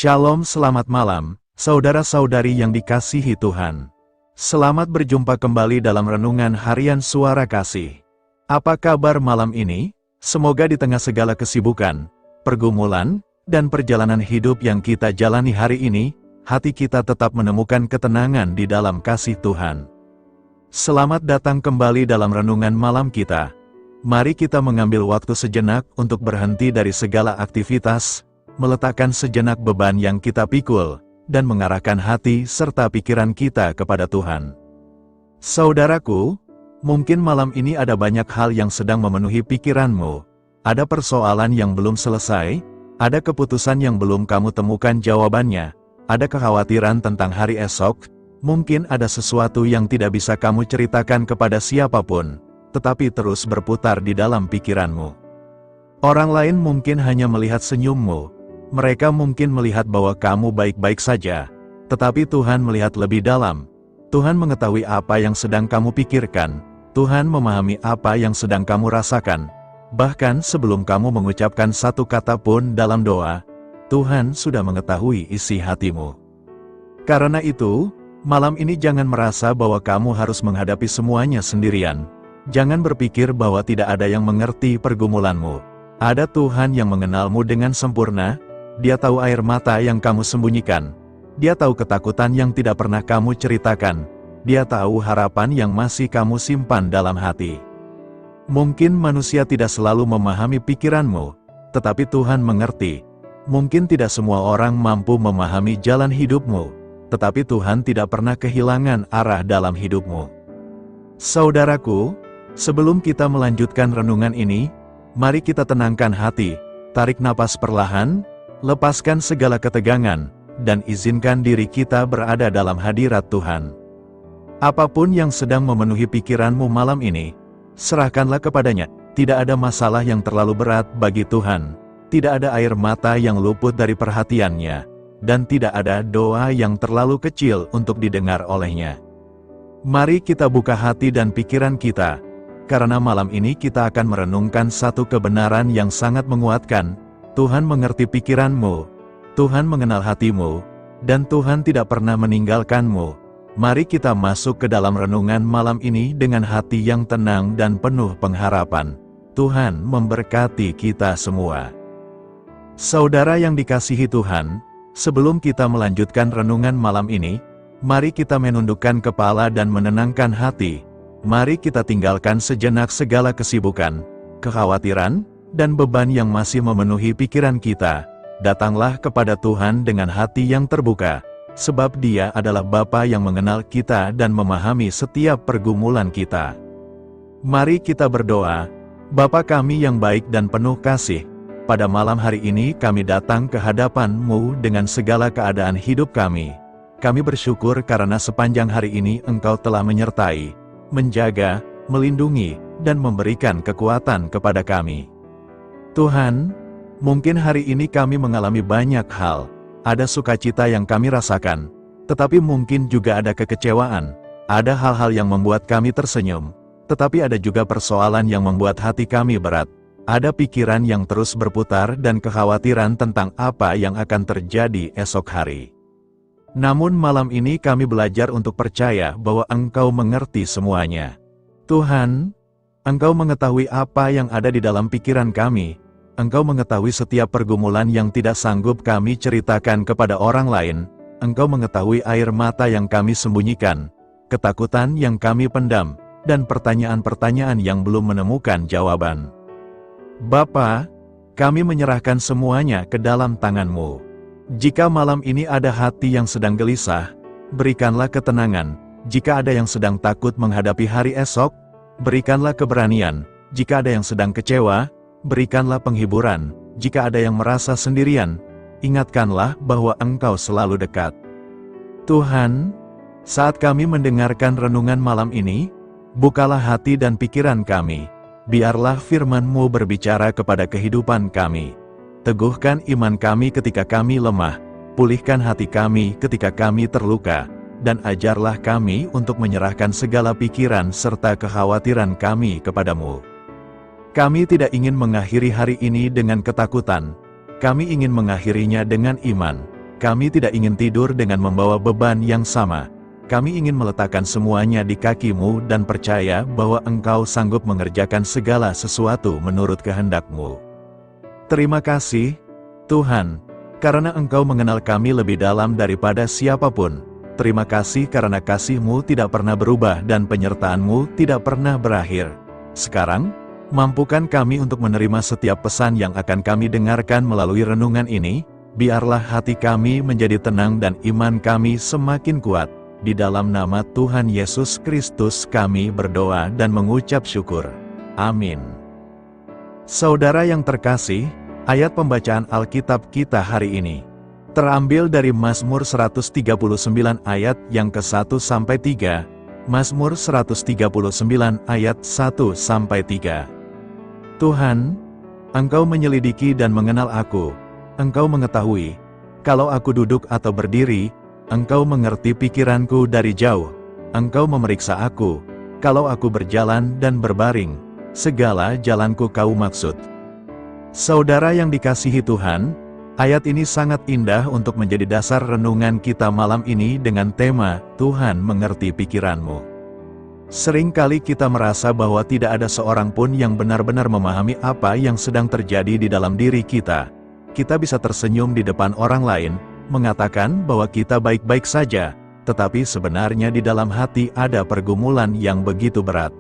Shalom, selamat malam, saudara-saudari yang dikasihi Tuhan. Selamat berjumpa kembali dalam Renungan Harian Suara Kasih. Apa kabar malam ini? Semoga di tengah segala kesibukan, pergumulan, dan perjalanan hidup yang kita jalani hari ini, hati kita tetap menemukan ketenangan di dalam kasih Tuhan. Selamat datang kembali dalam Renungan Malam kita. Mari kita mengambil waktu sejenak untuk berhenti dari segala aktivitas, meletakkan sejenak beban yang kita pikul, dan mengarahkan hati serta pikiran kita kepada Tuhan. Saudaraku, mungkin malam ini ada banyak hal yang sedang memenuhi pikiranmu. Ada persoalan yang belum selesai, ada keputusan yang belum kamu temukan jawabannya, ada kekhawatiran tentang hari esok, mungkin ada sesuatu yang tidak bisa kamu ceritakan kepada siapapun, tetapi terus berputar di dalam pikiranmu. Orang lain mungkin hanya melihat senyummu. Mereka mungkin melihat bahwa kamu baik-baik saja, tetapi Tuhan melihat lebih dalam. Tuhan mengetahui apa yang sedang kamu pikirkan. Tuhan memahami apa yang sedang kamu rasakan. Bahkan sebelum kamu mengucapkan satu kata pun dalam doa, Tuhan sudah mengetahui isi hatimu. Karena itu, malam ini jangan merasa bahwa kamu harus menghadapi semuanya sendirian. Jangan berpikir bahwa tidak ada yang mengerti pergumulanmu. Ada Tuhan yang mengenalmu dengan sempurna. Dia tahu air mata yang kamu sembunyikan. Dia tahu ketakutan yang tidak pernah kamu ceritakan. Dia tahu harapan yang masih kamu simpan dalam hati. Mungkin manusia tidak selalu memahami pikiranmu, tetapi Tuhan mengerti. Mungkin tidak semua orang mampu memahami jalan hidupmu, tetapi Tuhan tidak pernah kehilangan arah dalam hidupmu. Saudaraku, sebelum kita melanjutkan renungan ini, mari kita tenangkan hati, tarik napas perlahan, lepaskan segala ketegangan, dan izinkan diri kita berada dalam hadirat Tuhan. Apapun yang sedang memenuhi pikiranmu malam ini, serahkanlah kepadanya. Tidak ada masalah yang terlalu berat bagi Tuhan. Tidak ada air mata yang luput dari perhatiannya, dan tidak ada doa yang terlalu kecil untuk didengar olehnya. Mari kita buka hati dan pikiran kita, karena malam ini kita akan merenungkan satu kebenaran yang sangat menguatkan. Tuhan mengerti pikiranmu, Tuhan mengenal hatimu, dan Tuhan tidak pernah meninggalkanmu. Mari kita masuk ke dalam renungan malam ini dengan hati yang tenang dan penuh pengharapan. Tuhan memberkati kita semua. Saudara yang dikasihi Tuhan, sebelum kita melanjutkan renungan malam ini, mari kita menundukkan kepala dan menenangkan hati. Mari kita tinggalkan sejenak segala kesibukan, kekhawatiran, dan beban yang masih memenuhi pikiran kita. Datanglah kepada Tuhan dengan hati yang terbuka, sebab Dia adalah Bapa yang mengenal kita dan memahami setiap pergumulan kita. Mari kita berdoa. Bapa kami yang baik dan penuh kasih, pada malam hari ini kami datang ke hadapan-Mu dengan segala keadaan hidup kami. Kami bersyukur karena sepanjang hari ini Engkau telah menyertai, menjaga, melindungi, dan memberikan kekuatan kepada kami. Tuhan, mungkin hari ini kami mengalami banyak hal. Ada sukacita yang kami rasakan, tetapi mungkin juga ada kekecewaan. Ada hal-hal yang membuat kami tersenyum, tetapi ada juga persoalan yang membuat hati kami berat. Ada pikiran yang terus berputar dan kekhawatiran tentang apa yang akan terjadi esok hari. Namun malam ini kami belajar untuk percaya bahwa Engkau mengerti semuanya. Tuhan, Engkau mengetahui apa yang ada di dalam pikiran kami. Engkau mengetahui setiap pergumulan yang tidak sanggup kami ceritakan kepada orang lain. Engkau mengetahui air mata yang kami sembunyikan, ketakutan yang kami pendam, dan pertanyaan-pertanyaan yang belum menemukan jawaban. Bapa, kami menyerahkan semuanya ke dalam tangan-Mu. Jika malam ini ada hati yang sedang gelisah, berikanlah ketenangan. Jika ada yang sedang takut menghadapi hari esok, berikanlah keberanian. Jika ada yang sedang kecewa, berikanlah penghiburan. Jika ada yang merasa sendirian, ingatkanlah bahwa Engkau selalu dekat. Tuhan, saat kami mendengarkan renungan malam ini, bukalah hati dan pikiran kami. Biarlah firman-Mu berbicara kepada kehidupan kami. Teguhkan iman kami ketika kami lemah, pulihkan hati kami ketika kami terluka, dan ajarlah kami untuk menyerahkan segala pikiran serta kekhawatiran kami kepadamu. Kami tidak ingin mengakhiri hari ini dengan ketakutan. Kami ingin mengakhirinya dengan iman. kami tidak ingin tidur dengan membawa beban yang sama. Kami ingin meletakkan semuanya di kaki-Mu dan percaya bahwa Engkau sanggup mengerjakan segala sesuatu menurut kehendak-Mu. Terima kasih, Tuhan, karena Engkau mengenal kami lebih dalam daripada siapapun. Terima kasih karena kasih-Mu tidak pernah berubah dan penyertaan-Mu tidak pernah berakhir. Sekarang, mampukan kami untuk menerima setiap pesan yang akan kami dengarkan melalui renungan ini. Biarlah hati kami menjadi tenang dan iman kami semakin kuat. Di dalam nama Tuhan Yesus Kristus kami berdoa dan mengucap syukur. Amin. Saudara yang terkasih, ayat pembacaan Alkitab kita hari ini terambil dari Mazmur 139 ayat yang ke-1 sampai 3, Mazmur 139 ayat 1 sampai 3. Tuhan, Engkau menyelidiki dan mengenal aku. Engkau mengetahui, kalau aku duduk atau berdiri, Engkau mengerti pikiranku dari jauh. Engkau memeriksa aku, kalau aku berjalan dan berbaring, segala jalanku Kau maksud. Saudara yang dikasihi Tuhan, ayat ini sangat indah untuk menjadi dasar renungan kita malam ini dengan tema, Tuhan mengerti pikiranmu. Seringkali kita merasa bahwa tidak ada seorang pun yang benar-benar memahami apa yang sedang terjadi di dalam diri kita. Kita bisa tersenyum di depan orang lain, mengatakan bahwa kita baik-baik saja, tetapi sebenarnya di dalam hati ada pergumulan yang begitu berat.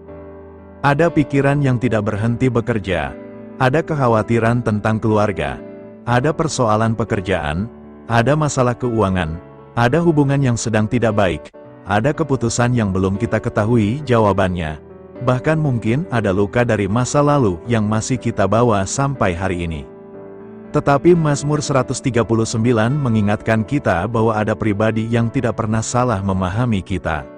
Ada pikiran yang tidak berhenti bekerja, ada kekhawatiran tentang keluarga, ada persoalan pekerjaan, ada masalah keuangan, ada hubungan yang sedang tidak baik, ada keputusan yang belum kita ketahui jawabannya, bahkan mungkin ada luka dari masa lalu yang masih kita bawa sampai hari ini. Tetapi Mazmur 139 mengingatkan kita bahwa ada pribadi yang tidak pernah salah memahami kita.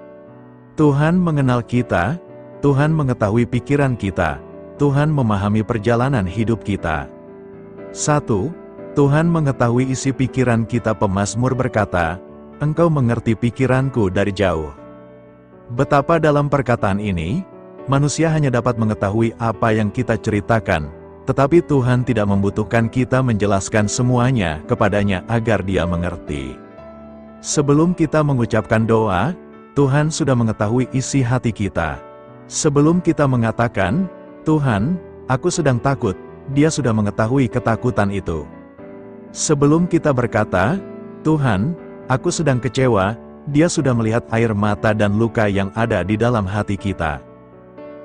Tuhan mengenal kita, Tuhan mengetahui pikiran kita, Tuhan memahami perjalanan hidup kita. 1. Tuhan mengetahui isi pikiran kita. Pemazmur berkata, Engkau mengerti pikiranku dari jauh. Betapa dalam perkataan ini, manusia hanya dapat mengetahui apa yang kita ceritakan, tetapi Tuhan tidak membutuhkan kita menjelaskan semuanya kepadanya agar Dia mengerti. Sebelum kita mengucapkan doa, Tuhan sudah mengetahui isi hati kita. Sebelum kita mengatakan, Tuhan, aku sedang takut, Dia sudah mengetahui ketakutan itu. Sebelum kita berkata, Tuhan, aku sedang kecewa, Dia sudah melihat air mata dan luka yang ada di dalam hati kita.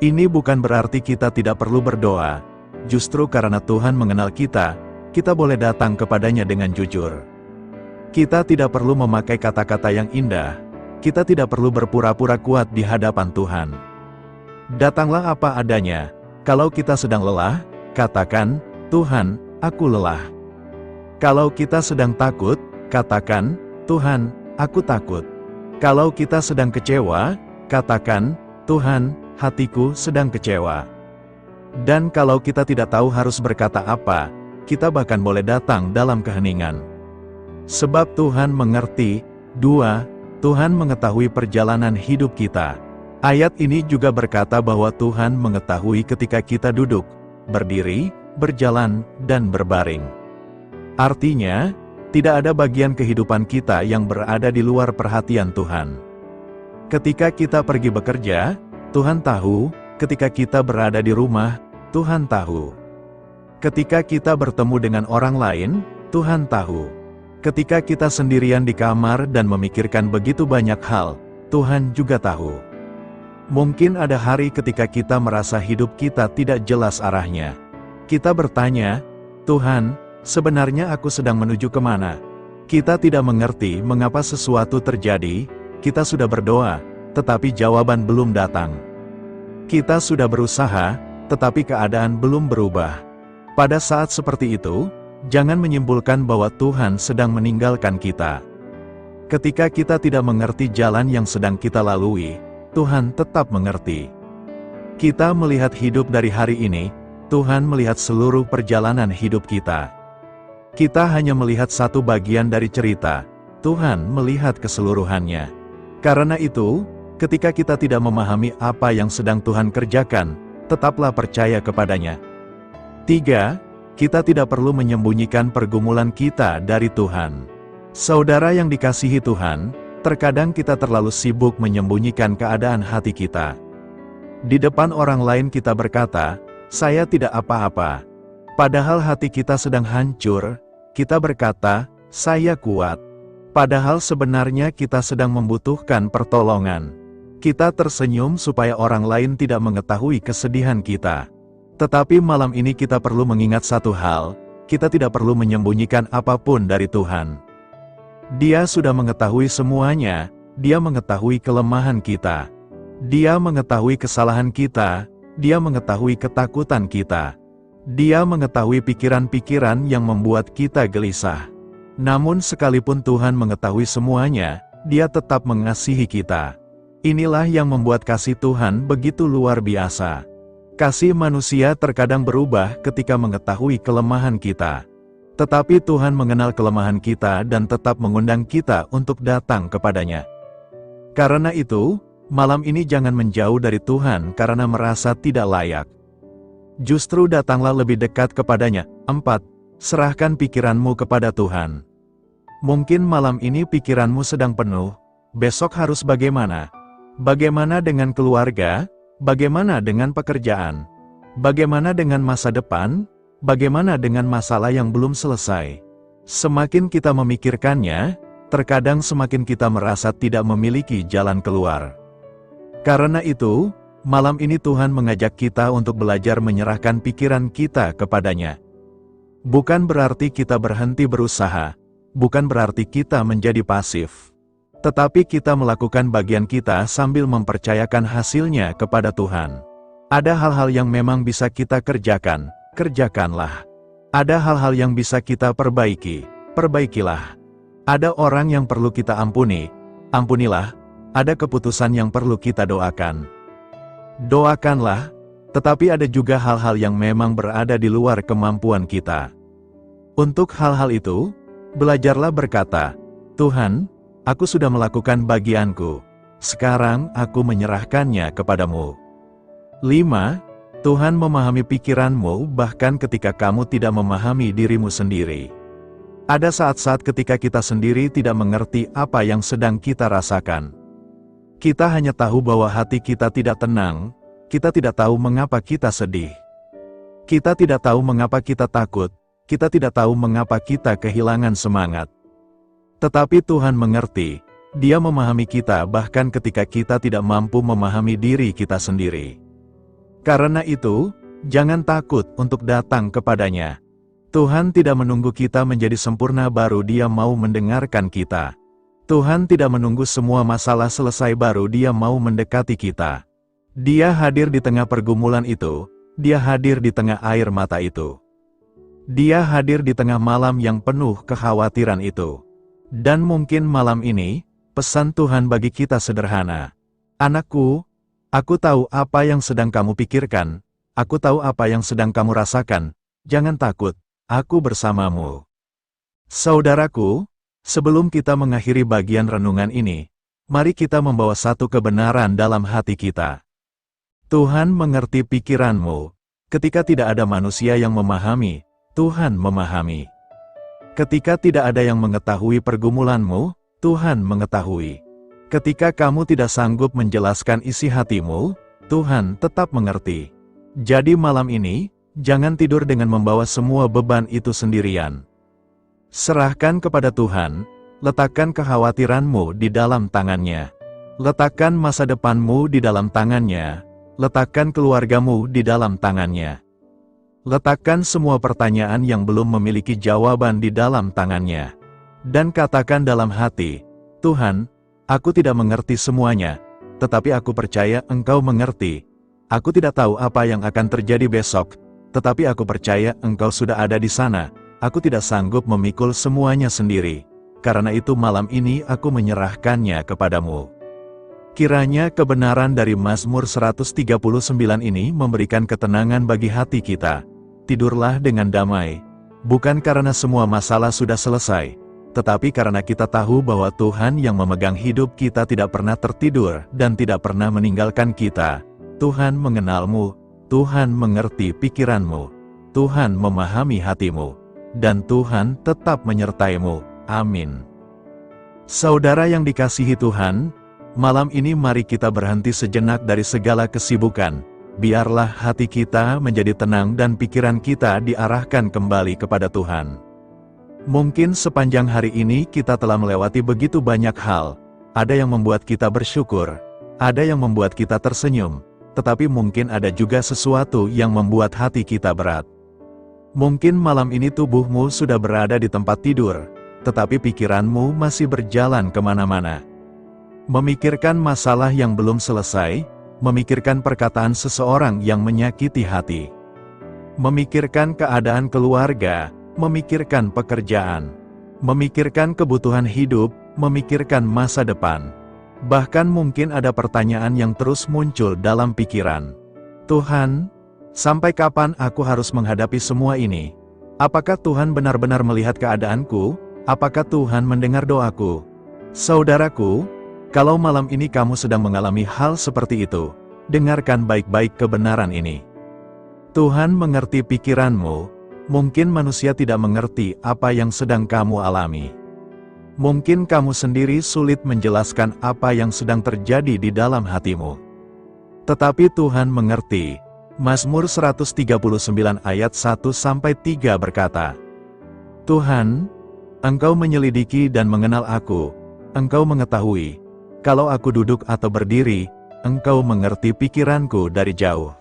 Ini bukan berarti kita tidak perlu berdoa. Justru karena Tuhan mengenal kita, kita boleh datang kepadanya dengan jujur. Kita tidak perlu memakai kata-kata yang indah. Kita tidak perlu berpura-pura kuat di hadapan Tuhan. Datanglah apa adanya. Kalau kita sedang lelah, katakan, Tuhan, aku lelah. Kalau kita sedang takut, katakan, Tuhan, aku takut. Kalau kita sedang kecewa, katakan, Tuhan, hatiku sedang kecewa. Dan kalau kita tidak tahu harus berkata apa, kita bahkan boleh datang dalam keheningan. Sebab Tuhan mengerti. 2. Tuhan mengetahui perjalanan hidup kita. Ayat ini juga berkata bahwa Tuhan mengetahui ketika kita duduk, berdiri, berjalan, dan berbaring. Artinya, tidak ada bagian kehidupan kita yang berada di luar perhatian Tuhan. Ketika kita pergi bekerja, Tuhan tahu. Ketika kita berada di rumah, Tuhan tahu. Ketika kita bertemu dengan orang lain, Tuhan tahu. Ketika kita sendirian di kamar dan memikirkan begitu banyak hal, Tuhan juga tahu. Mungkin ada hari ketika kita merasa hidup kita tidak jelas arahnya. Kita bertanya, Tuhan, sebenarnya aku sedang menuju kemana? Kita tidak mengerti mengapa sesuatu terjadi. Kita sudah berdoa, tetapi jawaban belum datang. Kita sudah berusaha, tetapi keadaan belum berubah. Pada saat seperti itu, jangan menyimpulkan bahwa Tuhan sedang meninggalkan kita. Ketika kita tidak mengerti jalan yang sedang kita lalui, Tuhan tetap mengerti. Kita melihat hidup dari hari ini, Tuhan melihat seluruh perjalanan hidup kita. Kita hanya melihat satu bagian dari cerita, Tuhan melihat keseluruhannya. Karena itu, ketika kita tidak memahami apa yang sedang Tuhan kerjakan, tetaplah percaya kepadanya. 3. Kita tidak perlu menyembunyikan pergumulan kita dari Tuhan. Saudara yang dikasihi Tuhan, terkadang kita terlalu sibuk menyembunyikan keadaan hati kita. Di depan orang lain kita berkata, "Saya tidak apa-apa." Padahal hati kita sedang hancur, kita berkata, "Saya kuat." Padahal sebenarnya kita sedang membutuhkan pertolongan. Kita tersenyum supaya orang lain tidak mengetahui kesedihan kita. Tetapi malam ini kita perlu mengingat satu hal, kita tidak perlu menyembunyikan apapun dari Tuhan. Dia sudah mengetahui semuanya, Dia mengetahui kelemahan kita. Dia mengetahui kesalahan kita, Dia mengetahui ketakutan kita. Dia mengetahui pikiran-pikiran yang membuat kita gelisah. Namun sekalipun Tuhan mengetahui semuanya, Dia tetap mengasihi kita. Inilah yang membuat kasih Tuhan begitu luar biasa. Kasih manusia terkadang berubah ketika mengetahui kelemahan kita. Tetapi Tuhan mengenal kelemahan kita dan tetap mengundang kita untuk datang kepadanya. Karena itu, malam ini jangan menjauh dari Tuhan karena merasa tidak layak. Justru datanglah lebih dekat kepadanya. 4. Serahkan pikiranmu kepada Tuhan. Mungkin malam ini pikiranmu sedang penuh, besok harus bagaimana? Bagaimana dengan keluarga? Bagaimana dengan pekerjaan? Bagaimana dengan masa depan? Bagaimana dengan masalah yang belum selesai? Semakin kita memikirkannya, terkadang semakin kita merasa tidak memiliki jalan keluar. Karena itu, malam ini Tuhan mengajak kita untuk belajar menyerahkan pikiran kita kepadanya. Bukan berarti kita berhenti berusaha, bukan berarti kita menjadi pasif. Tetapi kita melakukan bagian kita sambil mempercayakan hasilnya kepada Tuhan. Ada hal-hal yang memang bisa kita kerjakan. Kerjakanlah. Ada hal-hal yang bisa kita perbaiki, perbaikilah. Ada orang yang perlu kita ampuni, ampunilah. Ada keputusan yang perlu kita doakan, doakanlah. Tetapi ada juga hal-hal yang memang berada di luar kemampuan kita. Untuk hal-hal itu, belajarlah berkata, "Tuhan, aku sudah melakukan bagianku. Sekarang aku menyerahkannya kepadamu." 5. Tuhan memahami pikiranmu bahkan ketika kamu tidak memahami dirimu sendiri. Ada saat-saat ketika kita sendiri tidak mengerti apa yang sedang kita rasakan. Kita hanya tahu bahwa hati kita tidak tenang, kita tidak tahu mengapa kita sedih. Kita tidak tahu mengapa kita takut, kita tidak tahu mengapa kita kehilangan semangat. Tetapi Tuhan mengerti, Dia memahami kita bahkan ketika kita tidak mampu memahami diri kita sendiri. Karena itu, jangan takut untuk datang kepadanya. Tuhan tidak menunggu kita menjadi sempurna baru Dia mau mendengarkan kita. Tuhan tidak menunggu semua masalah selesai baru Dia mau mendekati kita. Dia hadir di tengah pergumulan itu, Dia hadir di tengah air mata itu. Dia hadir di tengah malam yang penuh kekhawatiran itu. Dan mungkin malam ini, pesan Tuhan bagi kita sederhana. Anakku, aku tahu apa yang sedang kamu pikirkan, aku tahu apa yang sedang kamu rasakan, jangan takut, aku bersamamu. Saudaraku, sebelum kita mengakhiri bagian renungan ini, mari kita membawa satu kebenaran dalam hati kita. Tuhan mengerti pikiranmu. Ketika tidak ada manusia yang memahami, Tuhan memahami. Ketika tidak ada yang mengetahui pergumulanmu, Tuhan mengetahui. Ketika kamu tidak sanggup menjelaskan isi hatimu, Tuhan tetap mengerti. Jadi malam ini, jangan tidur dengan membawa semua beban itu sendirian. Serahkan kepada Tuhan, letakkan kekhawatiranmu di dalam tangannya. Letakkan masa depanmu di dalam tangannya, letakkan keluargamu di dalam tangannya. Letakkan semua pertanyaan yang belum memiliki jawaban di dalam tangannya. Dan katakan dalam hati, "Tuhan, aku tidak mengerti semuanya, tetapi aku percaya Engkau mengerti. Aku tidak tahu apa yang akan terjadi besok, tetapi aku percaya Engkau sudah ada di sana. Aku tidak sanggup memikul semuanya sendiri. Karena itu malam ini aku menyerahkannya kepadamu." Kiranya kebenaran dari Mazmur 139 ini memberikan ketenangan bagi hati kita. Tidurlah dengan damai, bukan karena semua masalah sudah selesai, tetapi karena kita tahu bahwa Tuhan yang memegang hidup kita tidak pernah tertidur dan tidak pernah meninggalkan kita. Tuhan mengenalmu, Tuhan mengerti pikiranmu, Tuhan memahami hatimu, dan Tuhan tetap menyertaimu. Amin. Saudara yang dikasihi Tuhan, malam ini mari kita berhenti sejenak dari segala kesibukan. Biarlah hati kita menjadi tenang dan pikiran kita diarahkan kembali kepada Tuhan. Mungkin sepanjang hari ini kita telah melewati begitu banyak hal. Ada yang membuat kita bersyukur, ada yang membuat kita tersenyum, tetapi mungkin ada juga sesuatu yang membuat hati kita berat. Mungkin malam ini tubuhmu sudah berada di tempat tidur, tetapi pikiranmu masih berjalan kemana-mana. Memikirkan masalah yang belum selesai, memikirkan perkataan seseorang yang menyakiti hati. Memikirkan keadaan keluarga, memikirkan pekerjaan. Memikirkan kebutuhan hidup, memikirkan masa depan. Bahkan mungkin ada pertanyaan yang terus muncul dalam pikiran. Tuhan, sampai kapan aku harus menghadapi semua ini? Apakah Tuhan benar-benar melihat keadaanku? Apakah Tuhan mendengar doaku? Saudaraku, kalau malam ini kamu sedang mengalami hal seperti itu, dengarkan baik-baik kebenaran ini. Tuhan mengerti pikiranmu, mungkin manusia tidak mengerti apa yang sedang kamu alami. Mungkin kamu sendiri sulit menjelaskan apa yang sedang terjadi di dalam hatimu. Tetapi Tuhan mengerti. Mazmur 139 ayat 1-3 berkata, Tuhan, Engkau menyelidiki dan mengenal aku, Engkau mengetahui, kalau aku duduk atau berdiri, Engkau mengerti pikiranku dari jauh.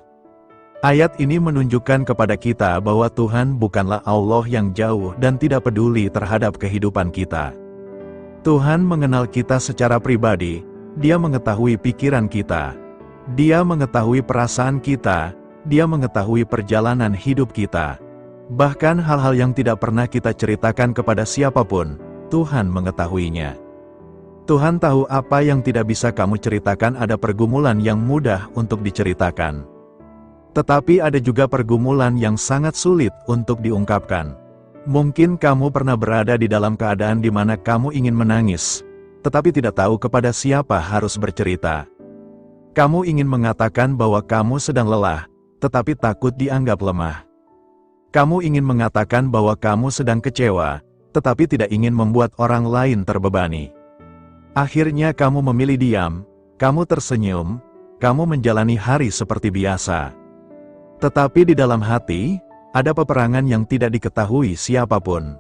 Ayat ini menunjukkan kepada kita bahwa Tuhan bukanlah Allah yang jauh dan tidak peduli terhadap kehidupan kita. Tuhan mengenal kita secara pribadi, Dia mengetahui pikiran kita. Dia mengetahui perasaan kita, Dia mengetahui perjalanan hidup kita. Bahkan hal-hal yang tidak pernah kita ceritakan kepada siapapun, Tuhan mengetahuinya. Tuhan tahu apa yang tidak bisa kamu ceritakan. Ada pergumulan yang mudah untuk diceritakan. Tetapi ada juga pergumulan yang sangat sulit untuk diungkapkan. Mungkin kamu pernah berada di dalam keadaan di mana kamu ingin menangis, tetapi tidak tahu kepada siapa harus bercerita. Kamu ingin mengatakan bahwa kamu sedang lelah, tetapi takut dianggap lemah. Kamu ingin mengatakan bahwa kamu sedang kecewa, tetapi tidak ingin membuat orang lain terbebani. Akhirnya kamu memilih diam, kamu tersenyum, kamu menjalani hari seperti biasa. Tetapi di dalam hati, ada peperangan yang tidak diketahui siapapun.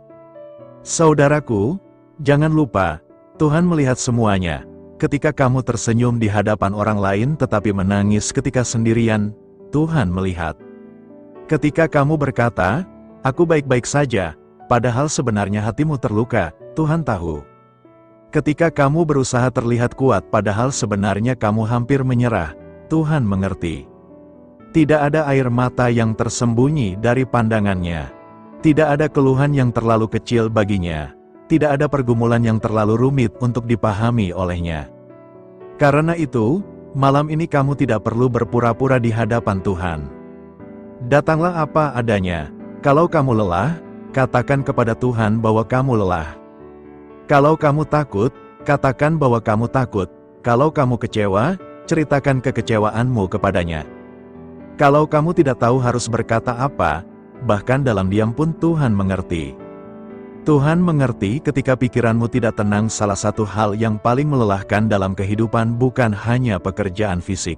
Saudaraku, jangan lupa, Tuhan melihat semuanya. Ketika kamu tersenyum di hadapan orang lain tetapi menangis ketika sendirian, Tuhan melihat. Ketika kamu berkata, aku baik-baik saja, padahal sebenarnya hatimu terluka, Tuhan tahu. Ketika kamu berusaha terlihat kuat padahal sebenarnya kamu hampir menyerah, Tuhan mengerti. Tidak ada air mata yang tersembunyi dari pandangannya. Tidak ada keluhan yang terlalu kecil baginya. Tidak ada pergumulan yang terlalu rumit untuk dipahami olehnya. Karena itu, malam ini kamu tidak perlu berpura-pura di hadapan Tuhan. Datanglah apa adanya. Kalau kamu lelah, katakan kepada Tuhan bahwa kamu lelah. Kalau kamu takut, katakan bahwa kamu takut. Kalau kamu kecewa, ceritakan kekecewaanmu kepadanya. Kalau kamu tidak tahu harus berkata apa, bahkan dalam diam pun Tuhan mengerti. Tuhan mengerti ketika pikiranmu tidak tenang. Salah satu hal yang paling melelahkan dalam kehidupan bukan hanya pekerjaan fisik.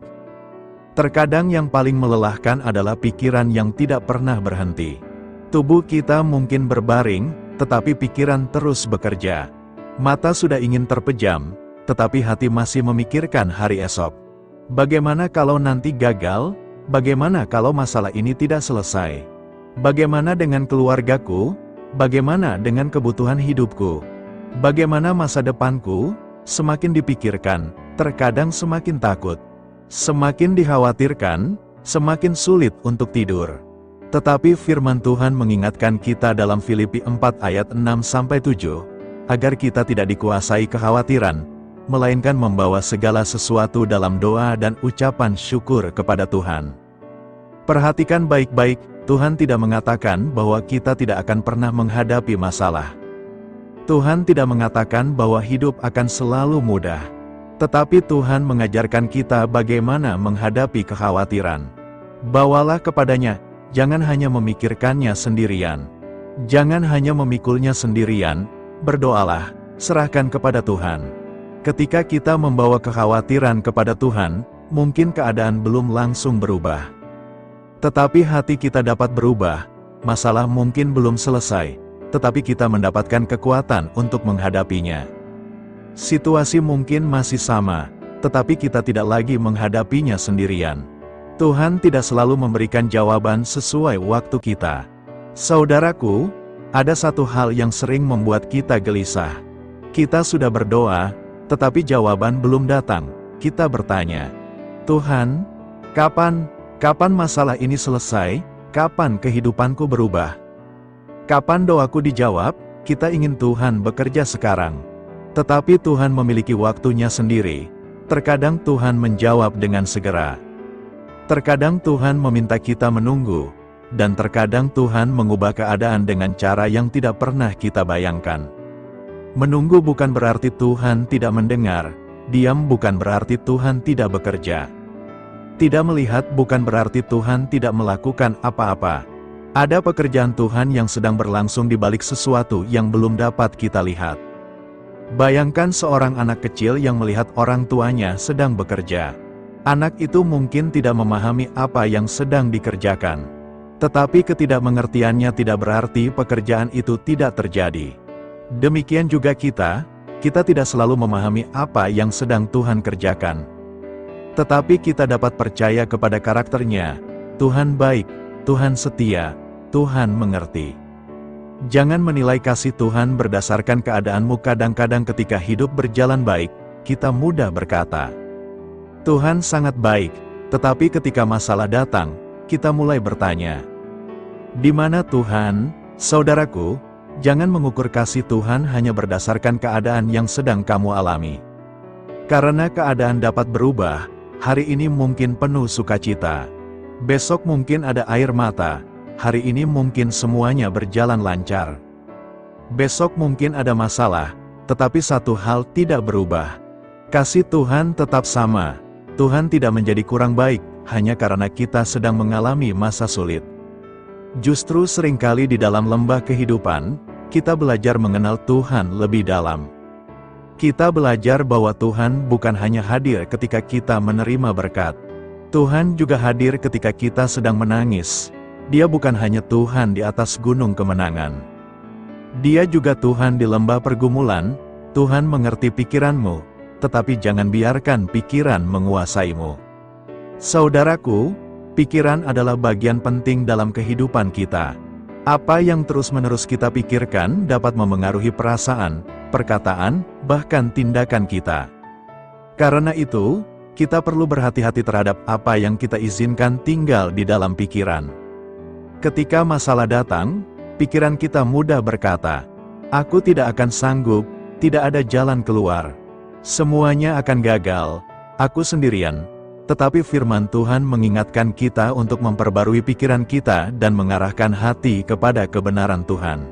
Terkadang yang paling melelahkan adalah pikiran yang tidak pernah berhenti. Tubuh kita mungkin berbaring, tetapi pikiran terus bekerja. Mata sudah ingin terpejam, tetapi hati masih memikirkan hari esok. Bagaimana kalau nanti gagal? Bagaimana kalau masalah ini tidak selesai? Bagaimana dengan keluargaku? Bagaimana dengan kebutuhan hidupku? Bagaimana masa depanku? Semakin dipikirkan, terkadang semakin takut. Semakin dikhawatirkan, semakin sulit untuk tidur. Tetapi firman Tuhan mengingatkan kita dalam Filipi 4 ayat 6-7, agar kita tidak dikuasai kekhawatiran, melainkan membawa segala sesuatu dalam doa dan ucapan syukur kepada Tuhan. Perhatikan baik-baik, Tuhan tidak mengatakan bahwa kita tidak akan pernah menghadapi masalah. Tuhan tidak mengatakan bahwa hidup akan selalu mudah. Tetapi Tuhan mengajarkan kita bagaimana menghadapi kekhawatiran. Bawalah kepadanya, jangan hanya memikirkannya sendirian. Jangan hanya memikulnya sendirian, berdoalah, serahkan kepada Tuhan. Ketika kita membawa kekhawatiran kepada Tuhan, mungkin keadaan belum langsung berubah. Tetapi hati kita dapat berubah, masalah mungkin belum selesai, tetapi kita mendapatkan kekuatan untuk menghadapinya. Situasi mungkin masih sama, tetapi kita tidak lagi menghadapinya sendirian. Tuhan tidak selalu memberikan jawaban sesuai waktu kita. Saudaraku, ada satu hal yang sering membuat kita gelisah. Kita sudah berdoa, tetapi jawaban belum datang. Kita bertanya, Tuhan, kapan masalah ini selesai? Kapan kehidupanku berubah? Kapan doaku dijawab? Kita ingin Tuhan bekerja sekarang. Tetapi Tuhan memiliki waktunya sendiri. Terkadang Tuhan menjawab dengan segera. Terkadang Tuhan meminta kita menunggu. Dan terkadang Tuhan mengubah keadaan dengan cara yang tidak pernah kita bayangkan. Menunggu bukan berarti Tuhan tidak mendengar, diam bukan berarti Tuhan tidak bekerja. Tidak melihat bukan berarti Tuhan tidak melakukan apa-apa. Ada pekerjaan Tuhan yang sedang berlangsung di balik sesuatu yang belum dapat kita lihat. Bayangkan seorang anak kecil yang melihat orang tuanya sedang bekerja. Anak itu mungkin tidak memahami apa yang sedang dikerjakan. Tetapi ketidakmengertiannya tidak berarti pekerjaan itu tidak terjadi. Demikian juga kita tidak selalu memahami apa yang sedang Tuhan kerjakan. Tetapi kita dapat percaya kepada karakternya. Tuhan baik, Tuhan setia, Tuhan mengerti. Jangan menilai kasih Tuhan berdasarkan keadaanmu. Kadang-kadang ketika hidup berjalan baik, kita mudah berkata, Tuhan sangat baik, tetapi ketika masalah datang, kita mulai bertanya, di mana Tuhan? Saudaraku, jangan mengukur kasih Tuhan hanya berdasarkan keadaan yang sedang kamu alami. Karena keadaan dapat berubah, hari ini mungkin penuh sukacita. Besok mungkin ada air mata, hari ini mungkin semuanya berjalan lancar. Besok mungkin ada masalah, tetapi satu hal tidak berubah. Kasih Tuhan tetap sama. Tuhan tidak menjadi kurang baik, hanya karena kita sedang mengalami masa sulit. Justru seringkali di dalam lembah kehidupan, kita belajar mengenal Tuhan lebih dalam. Kita belajar bahwa Tuhan bukan hanya hadir ketika kita menerima berkat. Tuhan juga hadir ketika kita sedang menangis. Dia bukan hanya Tuhan di atas gunung kemenangan. Dia juga Tuhan di lembah pergumulan. Tuhan mengerti pikiranmu, tetapi jangan biarkan pikiran menguasaimu. Saudaraku, pikiran adalah bagian penting dalam kehidupan kita. Apa yang terus-menerus kita pikirkan dapat memengaruhi perasaan, perkataan, bahkan tindakan kita. Karena itu, kita perlu berhati-hati terhadap apa yang kita izinkan tinggal di dalam pikiran. Ketika masalah datang, pikiran kita mudah berkata, "Aku tidak akan sanggup, tidak ada jalan keluar. Semuanya akan gagal, aku sendirian." Tetapi firman Tuhan mengingatkan kita untuk memperbarui pikiran kita dan mengarahkan hati kepada kebenaran Tuhan.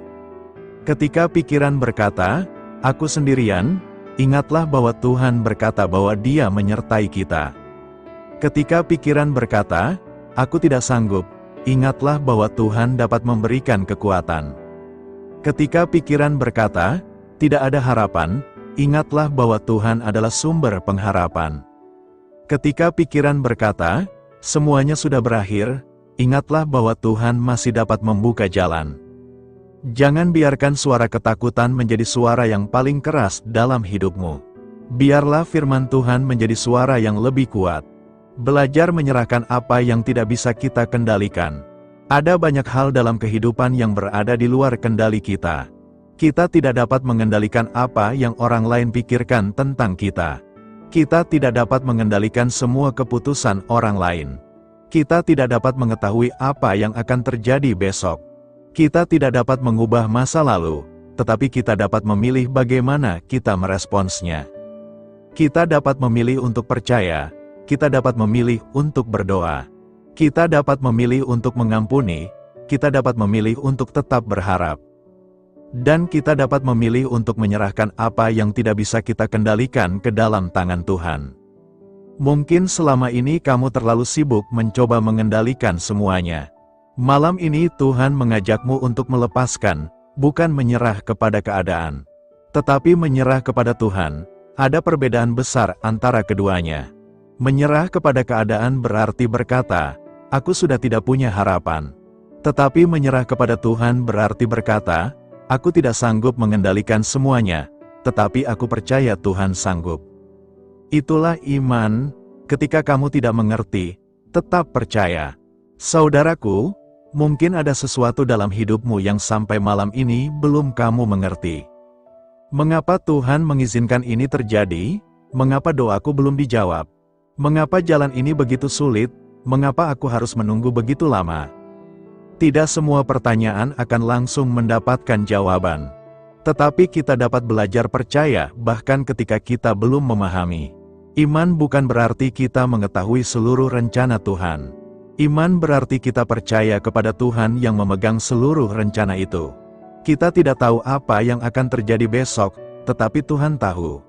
Ketika pikiran berkata, "Aku sendirian," ingatlah bahwa Tuhan berkata bahwa Dia menyertai kita. Ketika pikiran berkata, "Aku tidak sanggup," ingatlah bahwa Tuhan dapat memberikan kekuatan. Ketika pikiran berkata, "Tidak ada harapan," ingatlah bahwa Tuhan adalah sumber pengharapan. Ketika pikiran berkata, "Semuanya sudah berakhir," ingatlah bahwa Tuhan masih dapat membuka jalan. Jangan biarkan suara ketakutan menjadi suara yang paling keras dalam hidupmu. Biarlah firman Tuhan menjadi suara yang lebih kuat. Belajar menyerahkan apa yang tidak bisa kita kendalikan. Ada banyak hal dalam kehidupan yang berada di luar kendali kita. Kita tidak dapat mengendalikan apa yang orang lain pikirkan tentang kita. Kita tidak dapat mengendalikan semua keputusan orang lain. Kita tidak dapat mengetahui apa yang akan terjadi besok. Kita tidak dapat mengubah masa lalu, tetapi kita dapat memilih bagaimana kita meresponsnya. Kita dapat memilih untuk percaya, kita dapat memilih untuk berdoa. Kita dapat memilih untuk mengampuni, kita dapat memilih untuk tetap berharap. Dan kita dapat memilih untuk menyerahkan apa yang tidak bisa kita kendalikan ke dalam tangan Tuhan. Mungkin selama ini kamu terlalu sibuk mencoba mengendalikan semuanya. Malam ini Tuhan mengajakmu untuk melepaskan, bukan menyerah kepada keadaan. Tetapi menyerah kepada Tuhan, ada perbedaan besar antara keduanya. Menyerah kepada keadaan berarti berkata, "Aku sudah tidak punya harapan." Tetapi menyerah kepada Tuhan berarti berkata, "Aku tidak sanggup mengendalikan semuanya, tetapi aku percaya Tuhan sanggup." Itulah iman. Ketika kamu tidak mengerti, tetap percaya. Saudaraku, mungkin ada sesuatu dalam hidupmu yang sampai malam ini belum kamu mengerti. Mengapa Tuhan mengizinkan ini terjadi? Mengapa doaku belum dijawab? Mengapa jalan ini begitu sulit? Mengapa aku harus menunggu begitu lama? Tidak semua pertanyaan akan langsung mendapatkan jawaban. Tetapi kita dapat belajar percaya bahkan ketika kita belum memahami. Iman bukan berarti kita mengetahui seluruh rencana Tuhan. Iman berarti kita percaya kepada Tuhan yang memegang seluruh rencana itu. Kita tidak tahu apa yang akan terjadi besok, tetapi Tuhan tahu.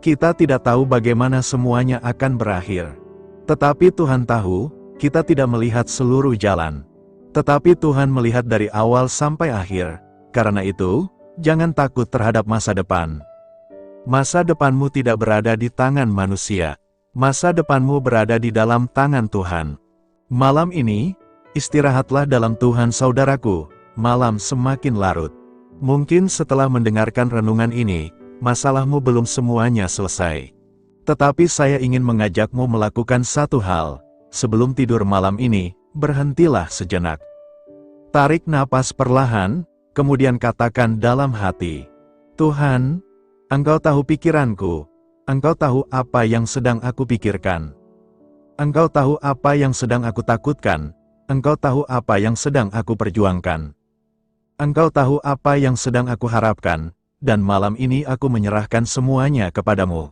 Kita tidak tahu bagaimana semuanya akan berakhir. Tetapi Tuhan tahu, kita tidak melihat seluruh jalan. Tetapi Tuhan melihat dari awal sampai akhir. Karena itu, jangan takut terhadap masa depan. Masa depanmu tidak berada di tangan manusia. Masa depanmu berada di dalam tangan Tuhan. Malam ini, istirahatlah dalam Tuhan saudaraku. Malam semakin larut. Mungkin setelah mendengarkan renungan ini, masalahmu belum semuanya selesai. Tetapi saya ingin mengajakmu melakukan satu hal. Sebelum tidur malam ini, berhentilah sejenak. Tarik napas perlahan, kemudian katakan dalam hati, "Tuhan, Engkau tahu pikiranku. Engkau tahu apa yang sedang aku pikirkan. Engkau tahu apa yang sedang aku takutkan. Engkau tahu apa yang sedang aku perjuangkan. Engkau tahu apa yang sedang aku harapkan, dan malam ini aku menyerahkan semuanya kepadamu."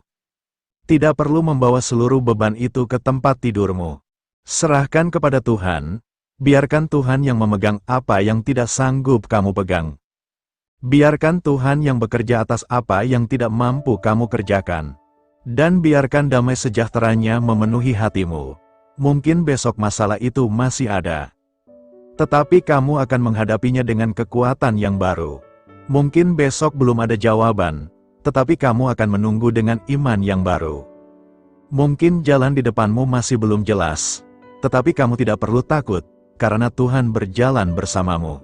Tidak perlu membawa seluruh beban itu ke tempat tidurmu. Serahkan kepada Tuhan, biarkan Tuhan yang memegang apa yang tidak sanggup kamu pegang. Biarkan Tuhan yang bekerja atas apa yang tidak mampu kamu kerjakan. Dan biarkan damai sejahteranya memenuhi hatimu. Mungkin besok masalah itu masih ada. Tetapi kamu akan menghadapinya dengan kekuatan yang baru. Mungkin besok belum ada jawaban, tetapi kamu akan menunggu dengan iman yang baru. Mungkin jalan di depanmu masih belum jelas, tetapi kamu tidak perlu takut, karena Tuhan berjalan bersamamu.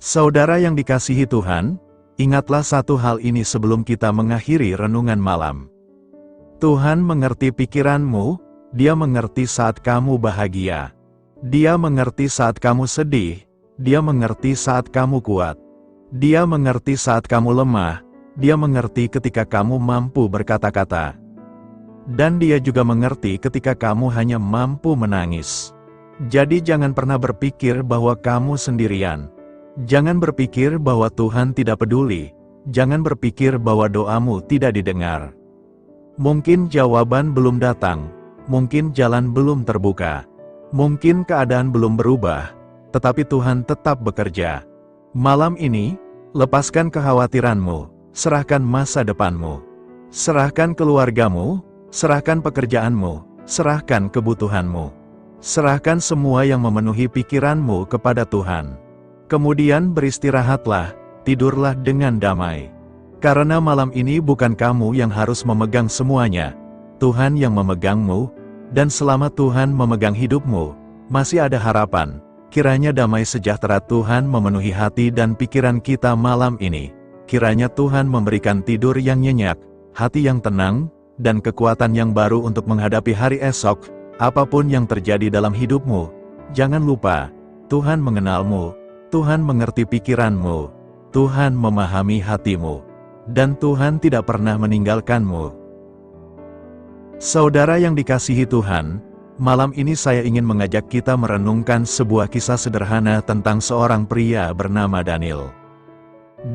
Saudara yang dikasihi Tuhan, ingatlah satu hal ini sebelum kita mengakhiri renungan malam. Tuhan mengerti pikiranmu, Dia mengerti saat kamu bahagia. Dia mengerti saat kamu sedih, Dia mengerti saat kamu kuat. Dia mengerti saat kamu lemah, Dia mengerti ketika kamu mampu berkata-kata. Dan Dia juga mengerti ketika kamu hanya mampu menangis. Jadi jangan pernah berpikir bahwa kamu sendirian. Jangan berpikir bahwa Tuhan tidak peduli. Jangan berpikir bahwa doamu tidak didengar. Mungkin jawaban belum datang, mungkin jalan belum terbuka. Mungkin keadaan belum berubah, tetapi Tuhan tetap bekerja. Malam ini, lepaskan kekhawatiranmu, serahkan masa depanmu. Serahkan keluargamu, serahkan pekerjaanmu, serahkan kebutuhanmu. Serahkan semua yang memenuhi pikiranmu kepada Tuhan. Kemudian beristirahatlah, tidurlah dengan damai. Karena malam ini bukan kamu yang harus memegang semuanya, Tuhan yang memegangmu. Dan selama Tuhan memegang hidupmu, masih ada harapan. Kiranya damai sejahtera Tuhan memenuhi hati dan pikiran kita malam ini. Kiranya Tuhan memberikan tidur yang nyenyak, hati yang tenang, dan kekuatan yang baru untuk menghadapi hari esok. Apapun yang terjadi dalam hidupmu, jangan lupa, Tuhan mengenalmu, Tuhan mengerti pikiranmu, Tuhan memahami hatimu, dan Tuhan tidak pernah meninggalkanmu. Saudara yang dikasihi Tuhan, malam ini saya ingin mengajak kita merenungkan sebuah kisah sederhana tentang seorang pria bernama Daniel.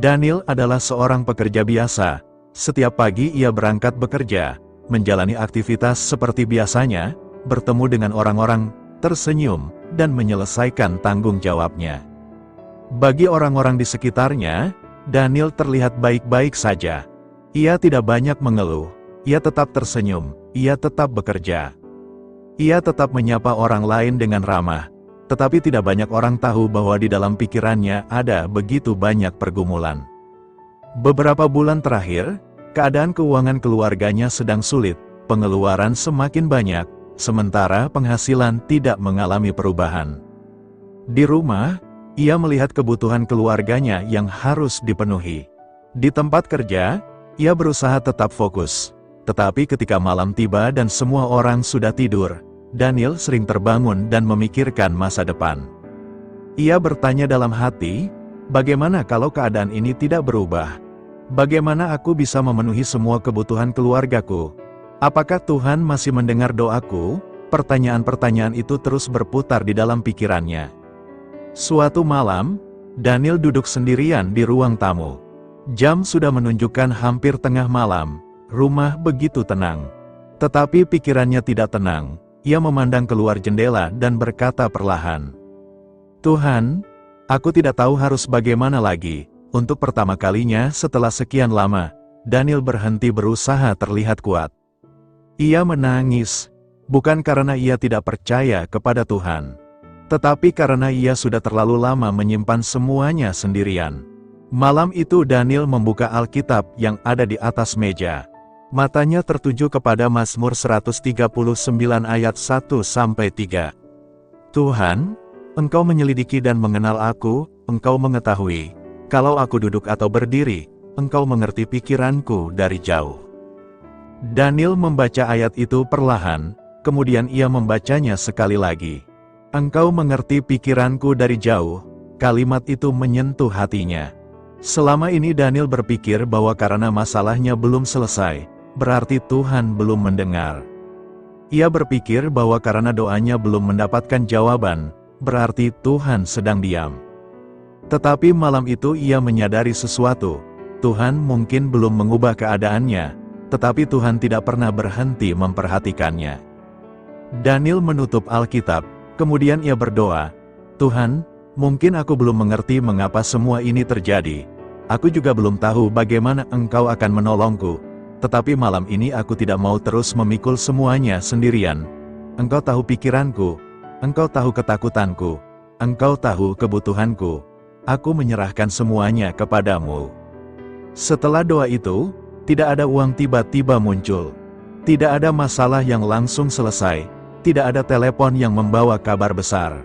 Daniel adalah seorang pekerja biasa. Setiap pagi ia berangkat bekerja, menjalani aktivitas seperti biasanya, bertemu dengan orang-orang, tersenyum, dan menyelesaikan tanggung jawabnya. Bagi orang-orang di sekitarnya, Daniel terlihat baik-baik saja. Ia tidak banyak mengeluh, ia tetap tersenyum, ia tetap bekerja. Ia tetap menyapa orang lain dengan ramah, tetapi tidak banyak orang tahu bahwa di dalam pikirannya ada begitu banyak pergumulan. Beberapa bulan terakhir, keadaan keuangan keluarganya sedang sulit, pengeluaran semakin banyak, sementara penghasilan tidak mengalami perubahan. Di rumah, ia melihat kebutuhan keluarganya yang harus dipenuhi. Di tempat kerja, ia berusaha tetap fokus. Tetapi ketika malam tiba dan semua orang sudah tidur, Daniel sering terbangun dan memikirkan masa depan. Ia bertanya dalam hati, bagaimana kalau keadaan ini tidak berubah? Bagaimana aku bisa memenuhi semua kebutuhan keluargaku? Apakah Tuhan masih mendengar doaku? Pertanyaan-pertanyaan itu terus berputar di dalam pikirannya. Suatu malam, Daniel duduk sendirian di ruang tamu. Jam sudah menunjukkan hampir tengah malam, rumah begitu tenang. Tetapi pikirannya tidak tenang, ia memandang keluar jendela dan berkata perlahan, "Tuhan, aku tidak tahu harus bagaimana lagi." Untuk pertama kalinya setelah sekian lama, Daniel berhenti berusaha terlihat kuat. Ia menangis, bukan karena ia tidak percaya kepada Tuhan, tetapi karena ia sudah terlalu lama menyimpan semuanya sendirian. Malam itu Daniel membuka Alkitab yang ada di atas meja. Matanya tertuju kepada Mazmur 139 ayat 1-3. Tuhan, Engkau menyelidiki dan mengenal aku, Engkau mengetahui. Kalau aku duduk atau berdiri, Engkau mengerti pikiranku dari jauh. Daniel membaca ayat itu perlahan, kemudian ia membacanya sekali lagi. Engkau mengerti pikiranku dari jauh, kalimat itu menyentuh hatinya. Selama ini Daniel berpikir bahwa karena masalahnya belum selesai, berarti Tuhan belum mendengar. Ia berpikir bahwa karena doanya belum mendapatkan jawaban, berarti Tuhan sedang diam. Tetapi malam itu ia menyadari sesuatu, Tuhan mungkin belum mengubah keadaannya, tetapi Tuhan tidak pernah berhenti memperhatikannya. Daniel menutup Alkitab, kemudian ia berdoa, Tuhan, mungkin aku belum mengerti mengapa semua ini terjadi. Aku juga belum tahu bagaimana Engkau akan menolongku, tetapi malam ini aku tidak mau terus memikul semuanya sendirian. Engkau tahu pikiranku, Engkau tahu ketakutanku, Engkau tahu kebutuhanku. Aku menyerahkan semuanya kepadamu. Setelah doa itu, tidak ada uang tiba-tiba muncul. Tidak ada masalah yang langsung selesai. Tidak ada telepon yang membawa kabar besar.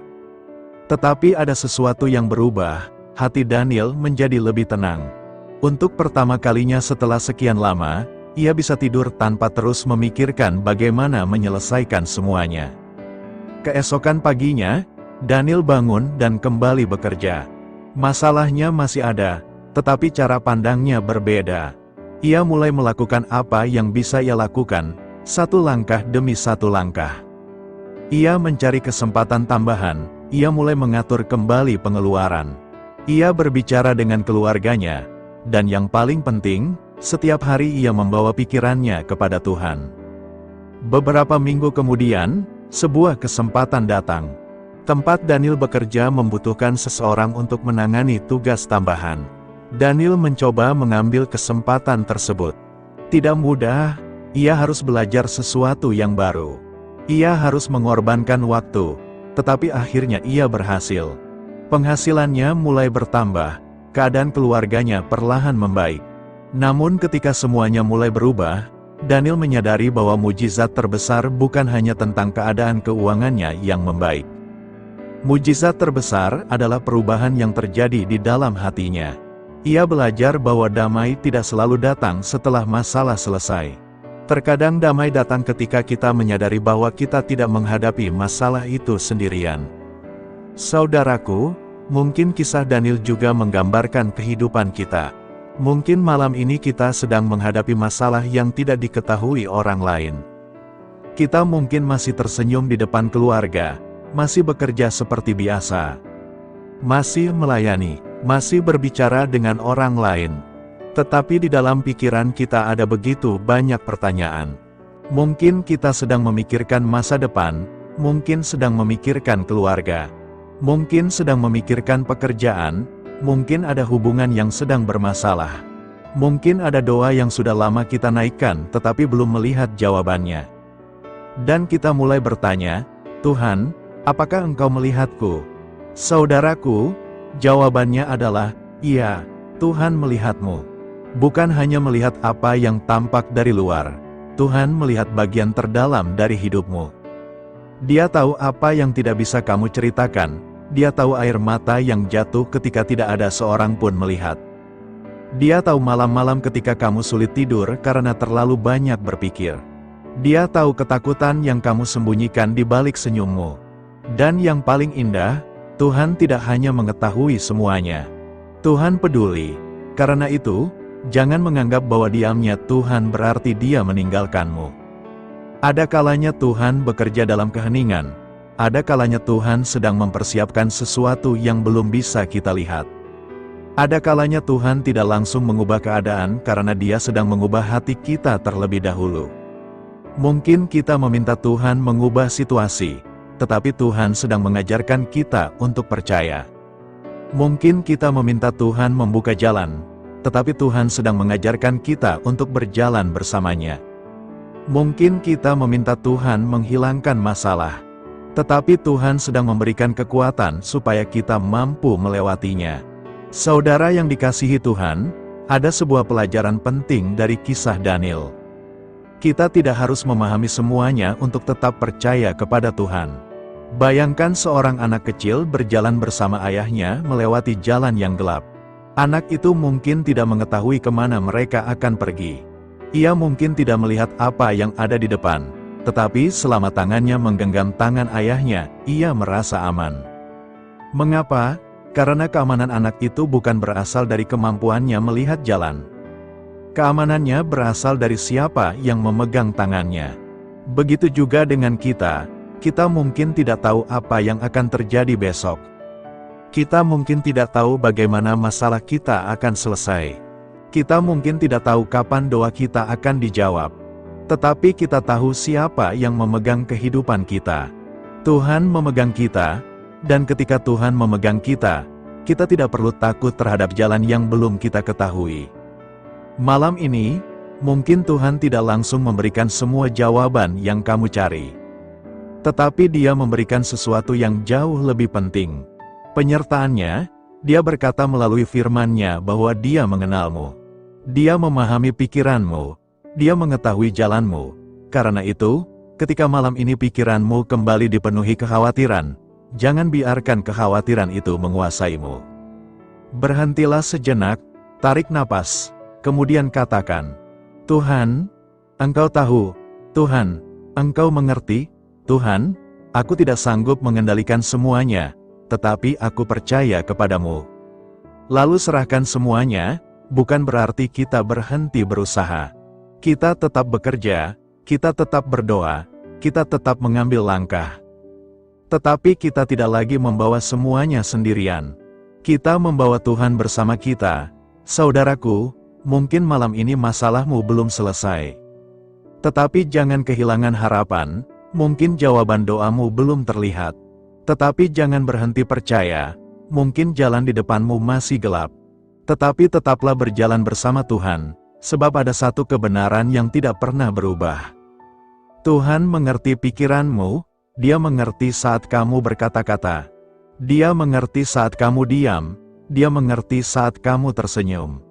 Tetapi ada sesuatu yang berubah, hati Daniel menjadi lebih tenang. Untuk pertama kalinya setelah sekian lama, ia bisa tidur tanpa terus memikirkan bagaimana menyelesaikan semuanya. Keesokan paginya, Daniel bangun dan kembali bekerja. Masalahnya masih ada, tetapi cara pandangnya berbeda. Ia mulai melakukan apa yang bisa ia lakukan, satu langkah demi satu langkah. Ia mencari kesempatan tambahan, ia mulai mengatur kembali pengeluaran. Ia berbicara dengan keluarganya, dan yang paling penting, setiap hari ia membawa pikirannya kepada Tuhan. Beberapa minggu kemudian, sebuah kesempatan datang. Tempat Daniel bekerja membutuhkan seseorang untuk menangani tugas tambahan. Daniel mencoba mengambil kesempatan tersebut. Tidak mudah, ia harus belajar sesuatu yang baru. Ia harus mengorbankan waktu, tetapi akhirnya ia berhasil. Penghasilannya mulai bertambah, keadaan keluarganya perlahan membaik. Namun ketika semuanya mulai berubah, Daniel menyadari bahwa mujizat terbesar bukan hanya tentang keadaan keuangannya yang membaik. Mujizat terbesar adalah perubahan yang terjadi di dalam hatinya. Ia belajar bahwa damai tidak selalu datang setelah masalah selesai. Terkadang damai datang ketika kita menyadari bahwa kita tidak menghadapi masalah itu sendirian. Saudaraku, mungkin kisah Daniel juga menggambarkan kehidupan kita. Mungkin malam ini kita sedang menghadapi masalah yang tidak diketahui orang lain. Kita mungkin masih tersenyum di depan keluarga, masih bekerja seperti biasa, masih melayani, masih berbicara dengan orang lain. Tetapi di dalam pikiran kita ada begitu banyak pertanyaan. Mungkin kita sedang memikirkan masa depan, mungkin sedang memikirkan keluarga, mungkin sedang memikirkan pekerjaan, mungkin ada hubungan yang sedang bermasalah. Mungkin ada doa yang sudah lama kita naikkan tetapi belum melihat jawabannya. Dan kita mulai bertanya, Tuhan, apakah Engkau melihatku? Saudaraku, jawabannya adalah, iya, Tuhan melihatmu. Bukan hanya melihat apa yang tampak dari luar, Tuhan melihat bagian terdalam dari hidupmu. Dia tahu apa yang tidak bisa kamu ceritakan, Dia tahu air mata yang jatuh ketika tidak ada seorang pun melihat. Dia tahu malam-malam ketika kamu sulit tidur karena terlalu banyak berpikir. Dia tahu ketakutan yang kamu sembunyikan di balik senyummu. Dan yang paling indah, Tuhan tidak hanya mengetahui semuanya. Tuhan peduli. Karena itu, jangan menganggap bahwa diamnya Tuhan berarti Dia meninggalkanmu. Ada kalanya Tuhan bekerja dalam keheningan. Ada kalanya Tuhan sedang mempersiapkan sesuatu yang belum bisa kita lihat. Ada kalanya Tuhan tidak langsung mengubah keadaan karena Dia sedang mengubah hati kita terlebih dahulu. Mungkin kita meminta Tuhan mengubah situasi, tetapi Tuhan sedang mengajarkan kita untuk percaya. Mungkin kita meminta Tuhan membuka jalan, tetapi Tuhan sedang mengajarkan kita untuk berjalan bersamanya. Mungkin kita meminta Tuhan menghilangkan masalah, tetapi Tuhan sedang memberikan kekuatan supaya kita mampu melewatinya. Saudara yang dikasihi Tuhan, ada sebuah pelajaran penting dari kisah Daniel. Kita tidak harus memahami semuanya untuk tetap percaya kepada Tuhan. Bayangkan seorang anak kecil berjalan bersama ayahnya melewati jalan yang gelap. Anak itu mungkin tidak mengetahui kemana mereka akan pergi. Ia mungkin tidak melihat apa yang ada di depan, tetapi selama tangannya menggenggam tangan ayahnya, ia merasa aman. Mengapa? Karena keamanan anak itu bukan berasal dari kemampuannya melihat jalan. Keamanannya berasal dari siapa yang memegang tangannya. Begitu juga dengan kita mungkin tidak tahu apa yang akan terjadi besok. Kita mungkin tidak tahu bagaimana masalah kita akan selesai. Kita mungkin tidak tahu kapan doa kita akan dijawab. Tetapi kita tahu siapa yang memegang kehidupan kita. Tuhan memegang kita. Dan ketika Tuhan memegang kita tidak perlu takut terhadap jalan yang belum kita ketahui. Malam ini, mungkin Tuhan tidak langsung memberikan semua jawaban yang kamu cari. Tetapi Dia memberikan sesuatu yang jauh lebih penting. Penyertaannya, Dia berkata melalui firman-Nya bahwa Dia mengenalmu. Dia memahami pikiranmu. Dia mengetahui jalanmu. Karena itu, ketika malam ini pikiranmu kembali dipenuhi kekhawatiran, jangan biarkan kekhawatiran itu menguasaimu. Berhentilah sejenak, tarik napas, kemudian katakan, Tuhan, Engkau tahu, Tuhan, Engkau mengerti, Tuhan, aku tidak sanggup mengendalikan semuanya, tetapi aku percaya kepadamu. Lalu serahkan semuanya, bukan berarti kita berhenti berusaha. Kita tetap bekerja, kita tetap berdoa, kita tetap mengambil langkah. Tetapi kita tidak lagi membawa semuanya sendirian. Kita membawa Tuhan bersama kita. Saudaraku, mungkin malam ini masalahmu belum selesai. Tetapi jangan kehilangan harapan, mungkin jawaban doamu belum terlihat. Tetapi jangan berhenti percaya, mungkin jalan di depanmu masih gelap. Tetapi tetaplah berjalan bersama Tuhan, sebab ada satu kebenaran yang tidak pernah berubah. Tuhan mengerti pikiranmu. Dia mengerti saat kamu berkata-kata. Dia mengerti saat kamu diam. Dia mengerti saat kamu tersenyum.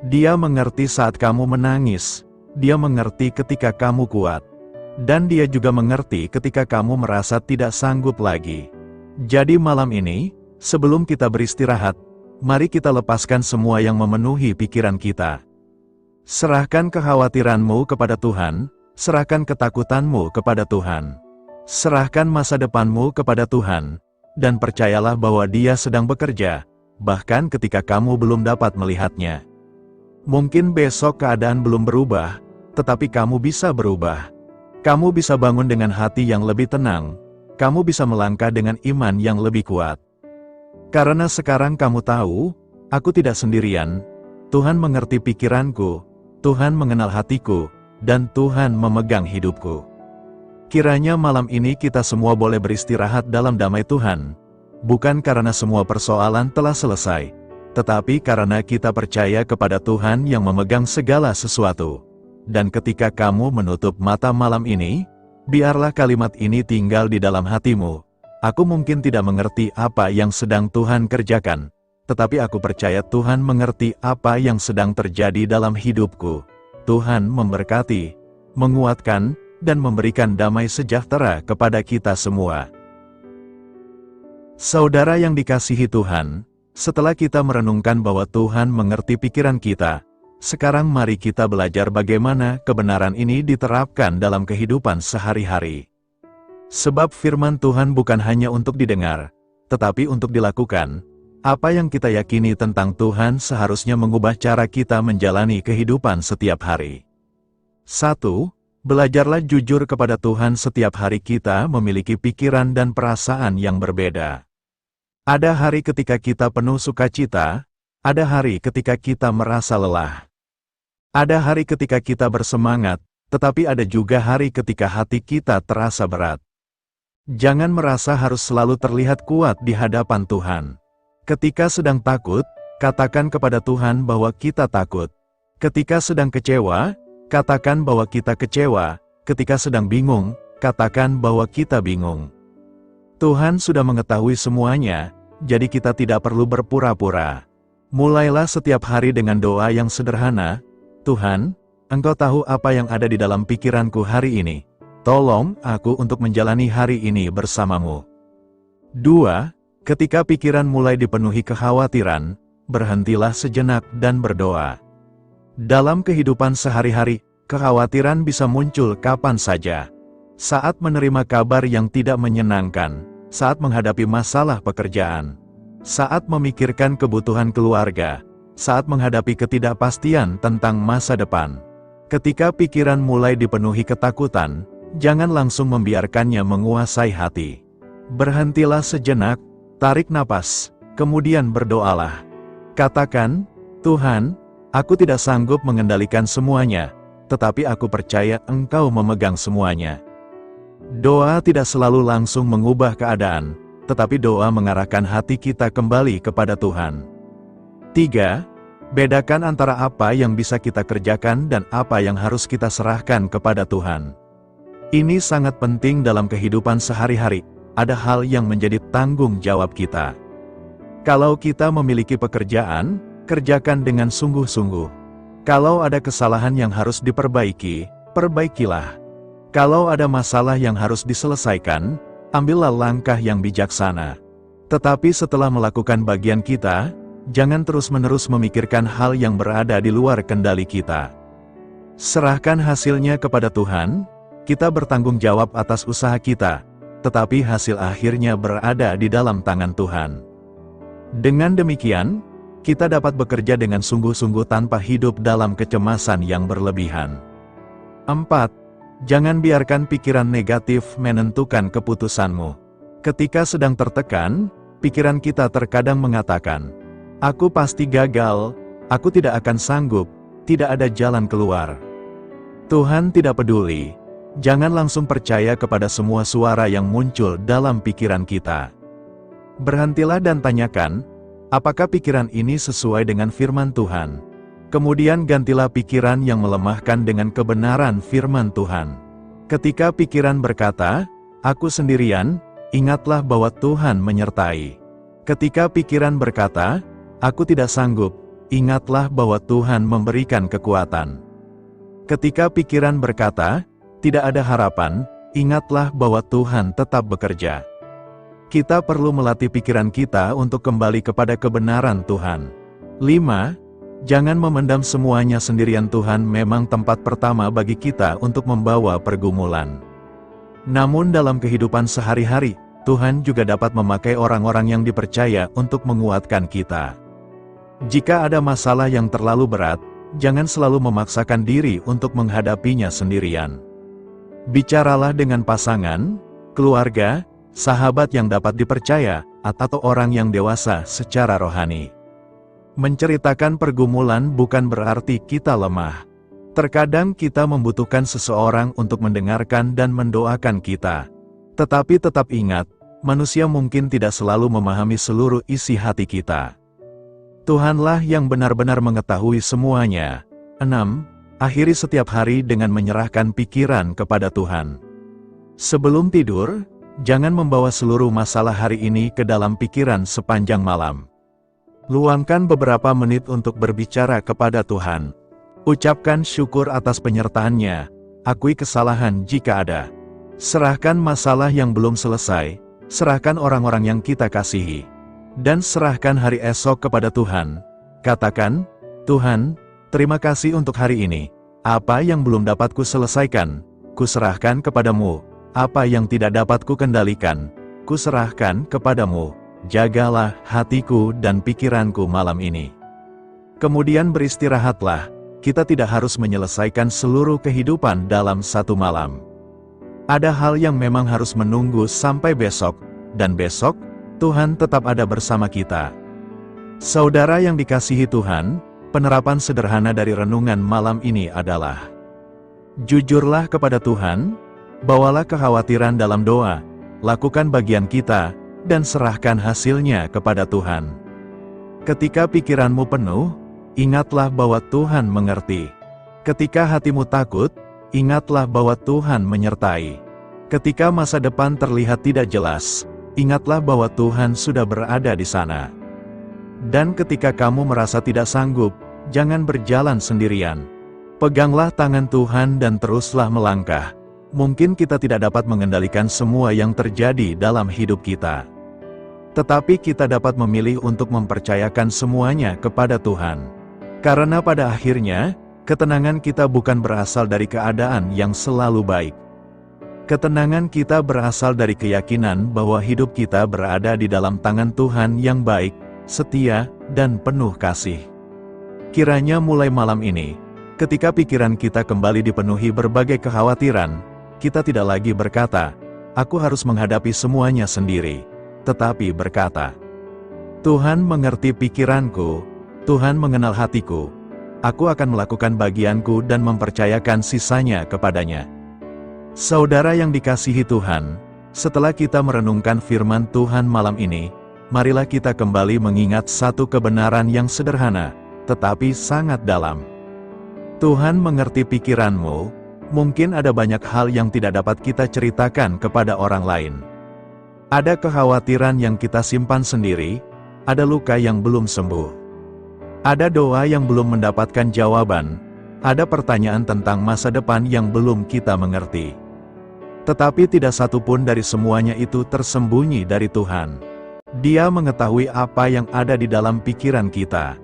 Dia mengerti saat kamu menangis. Dia mengerti ketika kamu kuat. Dan Dia juga mengerti ketika kamu merasa tidak sanggup lagi. Jadi malam ini, sebelum kita beristirahat, mari kita lepaskan semua yang memenuhi pikiran kita. Serahkan kekhawatiranmu kepada Tuhan, serahkan ketakutanmu kepada Tuhan. Serahkan masa depanmu kepada Tuhan, dan percayalah bahwa Dia sedang bekerja, bahkan ketika kamu belum dapat melihatnya. Mungkin besok keadaan belum berubah, tetapi kamu bisa berubah. Kamu bisa bangun dengan hati yang lebih tenang, kamu bisa melangkah dengan iman yang lebih kuat. Karena sekarang kamu tahu, aku tidak sendirian, Tuhan mengerti pikiranku, Tuhan mengenal hatiku, dan Tuhan memegang hidupku. Kiranya malam ini kita semua boleh beristirahat dalam damai Tuhan, bukan karena semua persoalan telah selesai, tetapi karena kita percaya kepada Tuhan yang memegang segala sesuatu. Dan ketika kamu menutup mata malam ini, biarlah kalimat ini tinggal di dalam hatimu. Aku mungkin tidak mengerti apa yang sedang Tuhan kerjakan, tetapi aku percaya Tuhan mengerti apa yang sedang terjadi dalam hidupku. Tuhan memberkati, menguatkan, dan memberikan damai sejahtera kepada kita semua. Saudara yang dikasihi Tuhan, setelah kita merenungkan bahwa Tuhan mengerti pikiran kita, sekarang mari kita belajar bagaimana kebenaran ini diterapkan dalam kehidupan sehari-hari. Sebab firman Tuhan bukan hanya untuk didengar, tetapi untuk dilakukan. Apa yang kita yakini tentang Tuhan seharusnya mengubah cara kita menjalani kehidupan setiap hari. 1. Belajarlah jujur kepada Tuhan. Setiap hari kita memiliki pikiran dan perasaan yang berbeda. Ada hari ketika kita penuh sukacita, ada hari ketika kita merasa lelah. Ada hari ketika kita bersemangat, tetapi ada juga hari ketika hati kita terasa berat. Jangan merasa harus selalu terlihat kuat di hadapan Tuhan. Ketika sedang takut, katakan kepada Tuhan bahwa kita takut. Ketika sedang kecewa, katakan bahwa kita kecewa. Ketika sedang bingung, katakan bahwa kita bingung. Tuhan sudah mengetahui semuanya, jadi kita tidak perlu berpura-pura. Mulailah setiap hari dengan doa yang sederhana. Tuhan, Engkau tahu apa yang ada di dalam pikiranku hari ini. Tolong aku untuk menjalani hari ini bersamamu. 2. Ketika pikiran mulai dipenuhi kekhawatiran, berhentilah sejenak dan berdoa. Dalam kehidupan sehari-hari, kekhawatiran bisa muncul kapan saja. Saat menerima kabar yang tidak menyenangkan, saat menghadapi masalah pekerjaan, saat memikirkan kebutuhan keluarga, saat menghadapi ketidakpastian tentang masa depan. Ketika pikiran mulai dipenuhi ketakutan, jangan langsung membiarkannya menguasai hati. Berhentilah sejenak, tarik napas, kemudian berdoalah. Katakan, Tuhan, aku tidak sanggup mengendalikan semuanya, tetapi aku percaya Engkau memegang semuanya. Doa tidak selalu langsung mengubah keadaan, tetapi doa mengarahkan hati kita kembali kepada Tuhan. 3. Bedakan antara apa yang bisa kita kerjakan dan apa yang harus kita serahkan kepada Tuhan. Ini sangat penting dalam kehidupan sehari-hari. Ada hal yang menjadi tanggung jawab kita. Kalau kita memiliki pekerjaan, kerjakan dengan sungguh-sungguh. Kalau ada kesalahan yang harus diperbaiki, perbaikilah. Kalau ada masalah yang harus diselesaikan, ambillah langkah yang bijaksana. Tetapi setelah melakukan bagian kita, jangan terus-menerus memikirkan hal yang berada di luar kendali kita. Serahkan hasilnya kepada Tuhan. Kita bertanggung jawab atas usaha kita, tetapi hasil akhirnya berada di dalam tangan Tuhan. Dengan demikian, kita dapat bekerja dengan sungguh-sungguh tanpa hidup dalam kecemasan yang berlebihan. 4. Jangan biarkan pikiran negatif menentukan keputusanmu. Ketika sedang tertekan, pikiran kita terkadang mengatakan, "Aku pasti gagal, aku tidak akan sanggup, tidak ada jalan keluar." Tuhan tidak peduli. Jangan langsung percaya kepada semua suara yang muncul dalam pikiran kita. Berhentilah dan tanyakan, apakah pikiran ini sesuai dengan firman Tuhan? Kemudian gantilah pikiran yang melemahkan dengan kebenaran firman Tuhan. Ketika pikiran berkata, "Aku sendirian," ingatlah bahwa Tuhan menyertai. Ketika pikiran berkata, "Aku tidak sanggup," ingatlah bahwa Tuhan memberikan kekuatan. Ketika pikiran berkata, "Tidak ada harapan," ingatlah bahwa Tuhan tetap bekerja. Kita perlu melatih pikiran kita untuk kembali kepada kebenaran Tuhan. 5. Jangan memendam semuanya sendirian. Tuhan memang tempat pertama bagi kita untuk membawa pergumulan. Namun dalam kehidupan sehari-hari, Tuhan juga dapat memakai orang-orang yang dipercaya untuk menguatkan kita. Jika ada masalah yang terlalu berat, jangan selalu memaksakan diri untuk menghadapinya sendirian. Bicaralah dengan pasangan, keluarga, sahabat yang dapat dipercaya, atau orang yang dewasa secara rohani. Menceritakan pergumulan bukan berarti kita lemah. Terkadang kita membutuhkan seseorang untuk mendengarkan dan mendoakan kita. Tetapi tetap ingat, manusia mungkin tidak selalu memahami seluruh isi hati kita. Tuhanlah yang benar-benar mengetahui semuanya. 6. Akhiri setiap hari dengan menyerahkan pikiran kepada Tuhan. Sebelum tidur, jangan membawa seluruh masalah hari ini ke dalam pikiran sepanjang malam. Luangkan beberapa menit untuk berbicara kepada Tuhan. Ucapkan syukur atas penyertaan-Nya, akui kesalahan jika ada. Serahkan masalah yang belum selesai, serahkan orang-orang yang kita kasihi. Dan serahkan hari esok kepada Tuhan. Katakan, Tuhan, terima kasih untuk hari ini. Apa yang belum dapat ku selesaikan, ku serahkan kepadamu. Apa yang tidak dapat ku kendalikan, ku serahkan kepadamu. Jagalah hatiku dan pikiranku malam ini. Kemudian beristirahatlah, kita tidak harus menyelesaikan seluruh kehidupan dalam satu malam. Ada hal yang memang harus menunggu sampai besok, dan besok, Tuhan tetap ada bersama kita. Saudara yang dikasihi Tuhan, penerapan sederhana dari renungan malam ini adalah: jujurlah kepada Tuhan, bawalah kekhawatiran dalam doa, lakukan bagian kita, dan serahkan hasilnya kepada Tuhan. Ketika pikiranmu penuh, ingatlah bahwa Tuhan mengerti. Ketika hatimu takut, ingatlah bahwa Tuhan menyertai. Ketika masa depan terlihat tidak jelas, ingatlah bahwa Tuhan sudah berada di sana. Dan ketika kamu merasa tidak sanggup, jangan berjalan sendirian. Peganglah tangan Tuhan dan teruslah melangkah. Mungkin kita tidak dapat mengendalikan semua yang terjadi dalam hidup kita. Tetapi kita dapat memilih untuk mempercayakan semuanya kepada Tuhan. Karena pada akhirnya, ketenangan kita bukan berasal dari keadaan yang selalu baik. Ketenangan kita berasal dari keyakinan bahwa hidup kita berada di dalam tangan Tuhan yang baik, setia, dan penuh kasih. Kiranya mulai malam ini, ketika pikiran kita kembali dipenuhi berbagai kekhawatiran, kita tidak lagi berkata, "Aku harus menghadapi semuanya sendiri." Tetapi berkata, Tuhan mengerti pikiranku, Tuhan mengenal hatiku, aku akan melakukan bagianku dan mempercayakan sisanya kepadanya. Saudara yang dikasihi Tuhan, setelah kita merenungkan firman Tuhan malam ini, marilah kita kembali mengingat satu kebenaran yang sederhana, tetapi sangat dalam. Tuhan mengerti pikiranmu, mungkin ada banyak hal yang tidak dapat kita ceritakan kepada orang lain. Ada kekhawatiran yang kita simpan sendiri, ada luka yang belum sembuh. Ada doa yang belum mendapatkan jawaban, ada pertanyaan tentang masa depan yang belum kita mengerti. Tetapi tidak satu pun dari semuanya itu tersembunyi dari Tuhan. Dia mengetahui apa yang ada di dalam pikiran kita.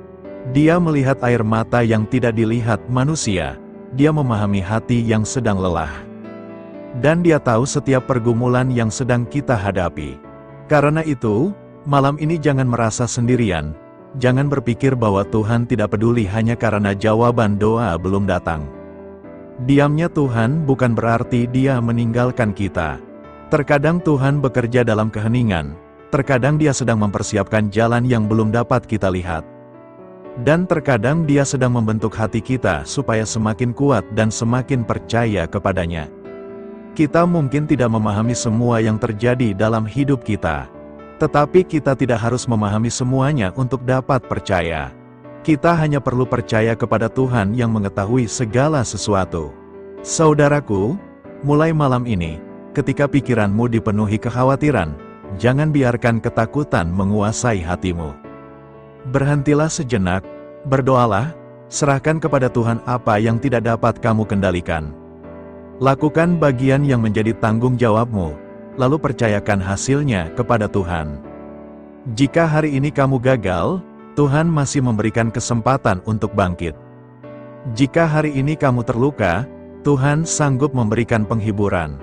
Dia melihat air mata yang tidak dilihat manusia. Dia memahami hati yang sedang lelah. Dan Dia tahu setiap pergumulan yang sedang kita hadapi. Karena itu, malam ini jangan merasa sendirian. Jangan berpikir bahwa Tuhan tidak peduli hanya karena jawaban doa belum datang. Diamnya Tuhan bukan berarti Dia meninggalkan kita. Terkadang Tuhan bekerja dalam keheningan. Terkadang Dia sedang mempersiapkan jalan yang belum dapat kita lihat. Dan terkadang Dia sedang membentuk hati kita supaya semakin kuat dan semakin percaya kepadanya. Kita mungkin tidak memahami semua yang terjadi dalam hidup kita. Tetapi kita tidak harus memahami semuanya untuk dapat percaya. Kita hanya perlu percaya kepada Tuhan yang mengetahui segala sesuatu. Saudaraku, mulai malam ini, ketika pikiranmu dipenuhi kekhawatiran, jangan biarkan ketakutan menguasai hatimu. Berhentilah sejenak, berdoalah, serahkan kepada Tuhan apa yang tidak dapat kamu kendalikan. Lakukan bagian yang menjadi tanggung jawabmu, lalu percayakan hasilnya kepada Tuhan. Jika hari ini kamu gagal, Tuhan masih memberikan kesempatan untuk bangkit. Jika hari ini kamu terluka, Tuhan sanggup memberikan penghiburan.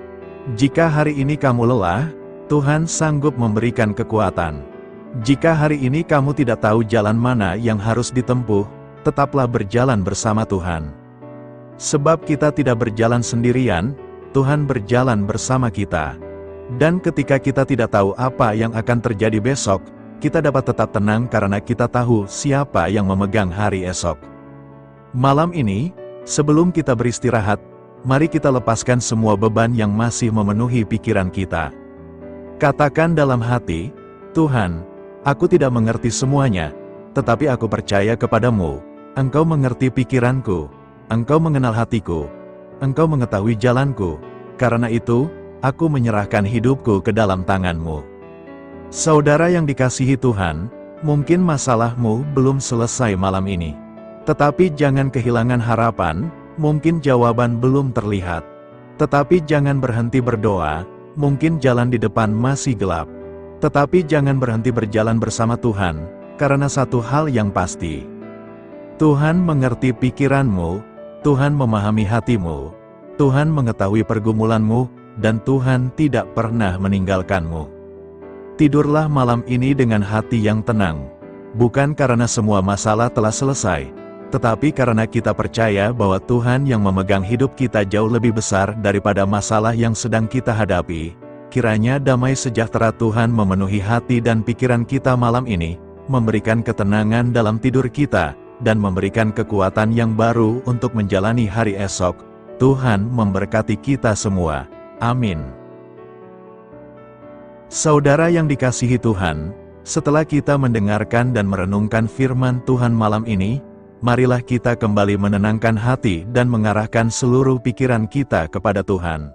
Jika hari ini kamu lelah, Tuhan sanggup memberikan kekuatan. Jika hari ini kamu tidak tahu jalan mana yang harus ditempuh, tetaplah berjalan bersama Tuhan. Sebab kita tidak berjalan sendirian, Tuhan berjalan bersama kita. Dan ketika kita tidak tahu apa yang akan terjadi besok, kita dapat tetap tenang karena kita tahu siapa yang memegang hari esok. Malam ini, sebelum kita beristirahat, mari kita lepaskan semua beban yang masih memenuhi pikiran kita. Katakan dalam hati, Tuhan, aku tidak mengerti semuanya, tetapi aku percaya kepadamu, Engkau mengerti pikiranku, Engkau mengenal hatiku, Engkau mengetahui jalanku, karena itu, aku menyerahkan hidupku ke dalam tangan-Mu. Saudara yang dikasihi Tuhan, Mungkin masalahmu belum selesai malam ini. Tetapi jangan kehilangan harapan, mungkin jawaban belum terlihat. Tetapi jangan berhenti berdoa, mungkin jalan di depan masih gelap. Tetapi jangan berhenti berjalan bersama Tuhan, karena satu hal yang pasti. Tuhan mengerti pikiranmu, Tuhan memahami hatimu, Tuhan mengetahui pergumulanmu, dan Tuhan tidak pernah meninggalkanmu. Tidurlah malam ini dengan hati yang tenang, bukan karena semua masalah telah selesai, tetapi karena kita percaya bahwa Tuhan yang memegang hidup kita jauh lebih besar daripada masalah yang sedang kita hadapi. Kiranya damai sejahtera Tuhan memenuhi hati dan pikiran kita malam ini, memberikan ketenangan dalam tidur kita, dan memberikan kekuatan yang baru untuk menjalani hari esok. Tuhan memberkati kita semua. Amin. Saudara yang dikasihi Tuhan, setelah kita mendengarkan dan merenungkan firman Tuhan malam ini, marilah kita kembali menenangkan hati dan mengarahkan seluruh pikiran kita kepada Tuhan.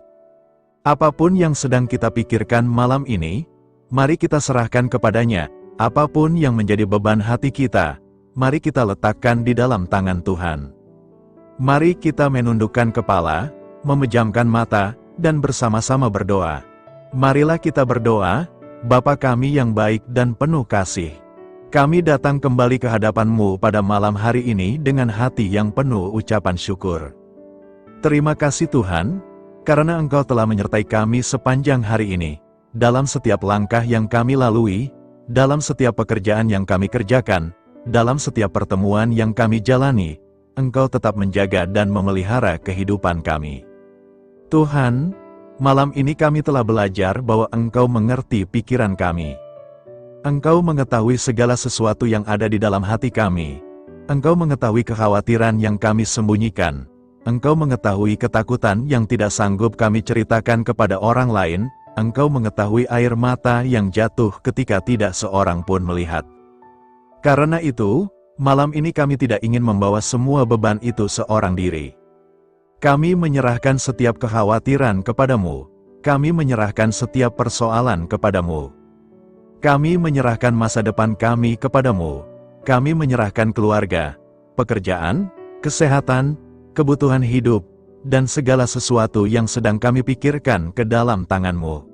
Apapun yang sedang kita pikirkan malam ini, mari kita serahkan kepadanya. Apapun yang menjadi beban hati kita, mari kita letakkan di dalam tangan Tuhan. Mari kita menundukkan kepala, memejamkan mata, dan bersama-sama berdoa. Marilah kita berdoa, Bapa kami yang baik dan penuh kasih. Kami datang kembali ke hadapan-Mu pada malam hari ini dengan hati yang penuh ucapan syukur. Terima kasih Tuhan, karena Engkau telah menyertai kami sepanjang hari ini, dalam setiap langkah yang kami lalui, dalam setiap pekerjaan yang kami kerjakan, dalam setiap pertemuan yang kami jalani, Engkau tetap menjaga dan memelihara kehidupan kami. Tuhan, malam ini kami telah belajar bahwa Engkau mengerti pikiran kami. Engkau mengetahui segala sesuatu yang ada di dalam hati kami. Engkau mengetahui kekhawatiran yang kami sembunyikan. Engkau mengetahui ketakutan yang tidak sanggup kami ceritakan kepada orang lain. Engkau mengetahui air mata yang jatuh ketika tidak seorang pun melihat. Karena itu, malam ini kami tidak ingin membawa semua beban itu seorang diri. Kami menyerahkan setiap kekhawatiran kepadamu. Kami menyerahkan setiap persoalan kepadamu. Kami menyerahkan masa depan kami kepadamu. Kami menyerahkan keluarga, pekerjaan, kesehatan, kebutuhan hidup, dan segala sesuatu yang sedang kami pikirkan ke dalam tangan-Mu.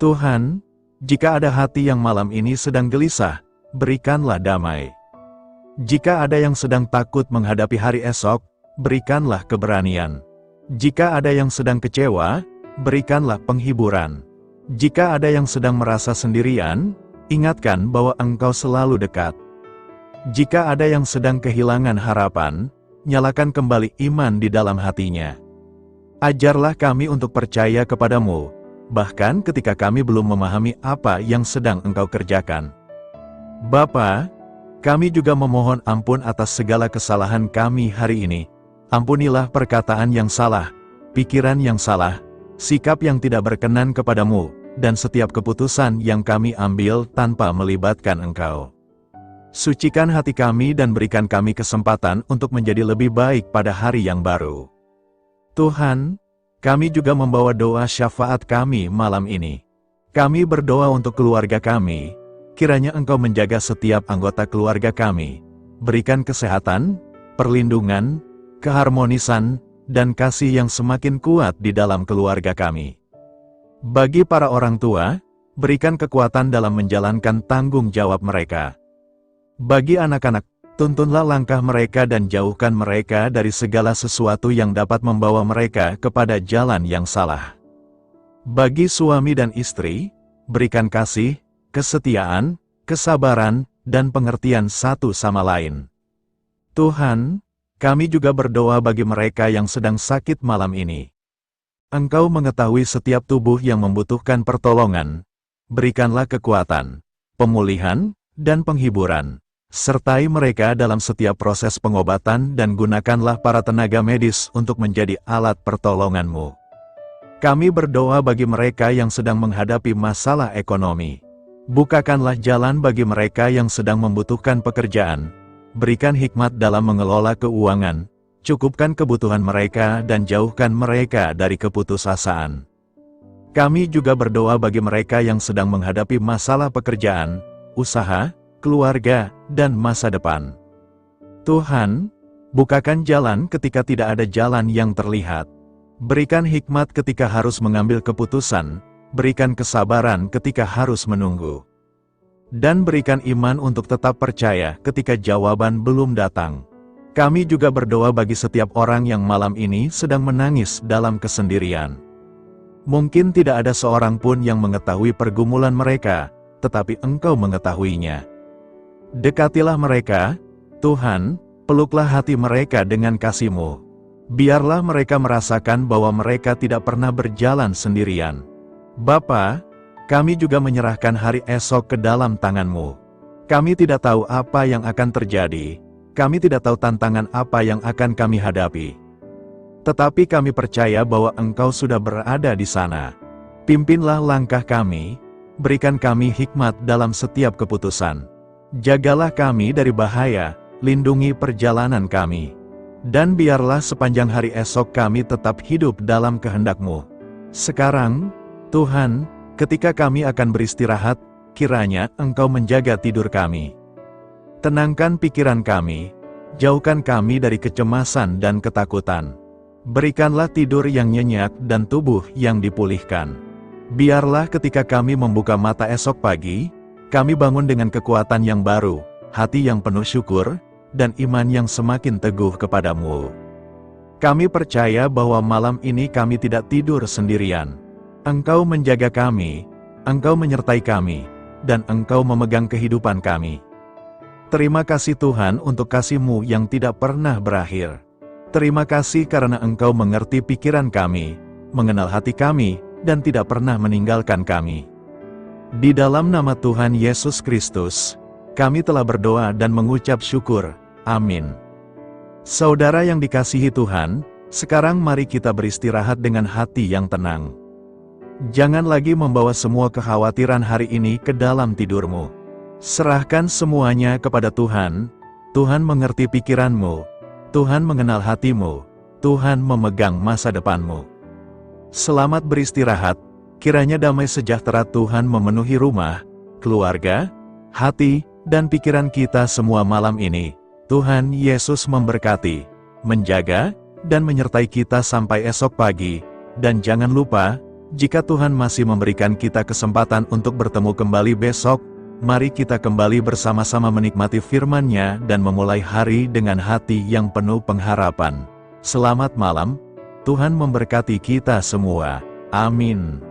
Tuhan, jika ada hati yang malam ini sedang gelisah, berikanlah damai. Jika ada yang sedang takut menghadapi hari esok, berikanlah keberanian. Jika ada yang sedang kecewa, berikanlah penghiburan. Jika ada yang sedang merasa sendirian, ingatkan bahwa Engkau selalu dekat. Jika ada yang sedang kehilangan harapan, nyalakan kembali iman di dalam hatinya. Ajarlah kami untuk percaya kepadamu, bahkan ketika kami belum memahami apa yang sedang Engkau kerjakan. Bapa, kami juga memohon ampun atas segala kesalahan kami hari ini. Ampunilah perkataan yang salah, pikiran yang salah, sikap yang tidak berkenan kepadamu, dan setiap keputusan yang kami ambil tanpa melibatkan Engkau. Sucikan hati kami dan berikan kami kesempatan untuk menjadi lebih baik pada hari yang baru. Tuhan, kami juga membawa doa syafaat kami malam ini. Kami berdoa untuk keluarga kami, kiranya Engkau menjaga setiap anggota keluarga kami, berikan kesehatan, perlindungan, keharmonisan, dan kasih yang semakin kuat di dalam keluarga kami. Bagi para orang tua, berikan kekuatan dalam menjalankan tanggung jawab mereka. Bagi anak-anak, tuntunlah langkah mereka dan jauhkan mereka dari segala sesuatu yang dapat membawa mereka kepada jalan yang salah. Bagi suami dan istri, berikan kasih, kesetiaan, kesabaran, dan pengertian satu sama lain. Tuhan, kami juga berdoa bagi mereka yang sedang sakit malam ini. Engkau mengetahui setiap tubuh yang membutuhkan pertolongan. Berikanlah kekuatan, pemulihan, dan penghiburan. Sertai mereka dalam setiap proses pengobatan dan gunakanlah para tenaga medis untuk menjadi alat pertolongan-Mu. Kami berdoa bagi mereka yang sedang menghadapi masalah ekonomi. Bukakanlah jalan bagi mereka yang sedang membutuhkan pekerjaan. Berikan hikmat dalam mengelola keuangan, cukupkan kebutuhan mereka dan jauhkan mereka dari keputusasaan. Kami juga berdoa bagi mereka yang sedang menghadapi masalah pekerjaan, usaha, keluarga, dan masa depan. Tuhan, bukakan jalan ketika tidak ada jalan yang terlihat. Berikan hikmat ketika harus mengambil keputusan, berikan kesabaran ketika harus menunggu. Dan berikan iman untuk tetap percaya ketika jawaban belum datang. Kami juga berdoa bagi setiap orang yang malam ini sedang menangis dalam kesendirian. Mungkin tidak ada seorang pun yang mengetahui pergumulan mereka, tetapi Engkau mengetahuinya. Dekatilah mereka, Tuhan, peluklah hati mereka dengan kasih-Mu. Biarlah mereka merasakan bahwa mereka tidak pernah berjalan sendirian. Bapa, kami juga menyerahkan hari esok ke dalam tangan-Mu. Kami tidak tahu apa yang akan terjadi, kami tidak tahu tantangan apa yang akan kami hadapi. Tetapi kami percaya bahwa Engkau sudah berada di sana. Pimpinlah langkah kami, berikan kami hikmat dalam setiap keputusan. Jagalah kami dari bahaya, lindungi perjalanan kami. Dan biarlah sepanjang hari esok kami tetap hidup dalam kehendak-Mu. Sekarang, Tuhan, ketika kami akan beristirahat, kiranya Engkau menjaga tidur kami. Tenangkan pikiran kami, jauhkan kami dari kecemasan dan ketakutan. Berikanlah tidur yang nyenyak dan tubuh yang dipulihkan. Biarlah ketika kami membuka mata esok pagi, kami bangun dengan kekuatan yang baru, hati yang penuh syukur, dan iman yang semakin teguh kepadamu. Kami percaya bahwa malam ini kami tidak tidur sendirian. Engkau menjaga kami, Engkau menyertai kami, dan Engkau memegang kehidupan kami. Terima kasih Tuhan untuk kasih-Mu yang tidak pernah berakhir. Terima kasih karena Engkau mengerti pikiran kami, mengenal hati kami, dan tidak pernah meninggalkan kami. Di dalam nama Tuhan Yesus Kristus, kami telah berdoa dan mengucap syukur. Amin. Saudara yang dikasihi Tuhan, sekarang mari kita beristirahat dengan hati yang tenang. Jangan lagi membawa semua kekhawatiran hari ini ke dalam tidurmu. Serahkan semuanya kepada Tuhan. Tuhan mengerti pikiranmu. Tuhan mengenal hatimu, Tuhan memegang masa depanmu. Selamat beristirahat, kiranya damai sejahtera Tuhan memenuhi rumah, keluarga, hati, dan pikiran kita semua malam ini. Tuhan Yesus memberkati, menjaga, dan menyertai kita sampai esok pagi. Dan jangan lupa, jika Tuhan masih memberikan kita kesempatan untuk bertemu kembali besok, mari kita kembali bersama-sama menikmati firman-Nya dan memulai hari dengan hati yang penuh pengharapan. Selamat malam, Tuhan memberkati kita semua. Amin.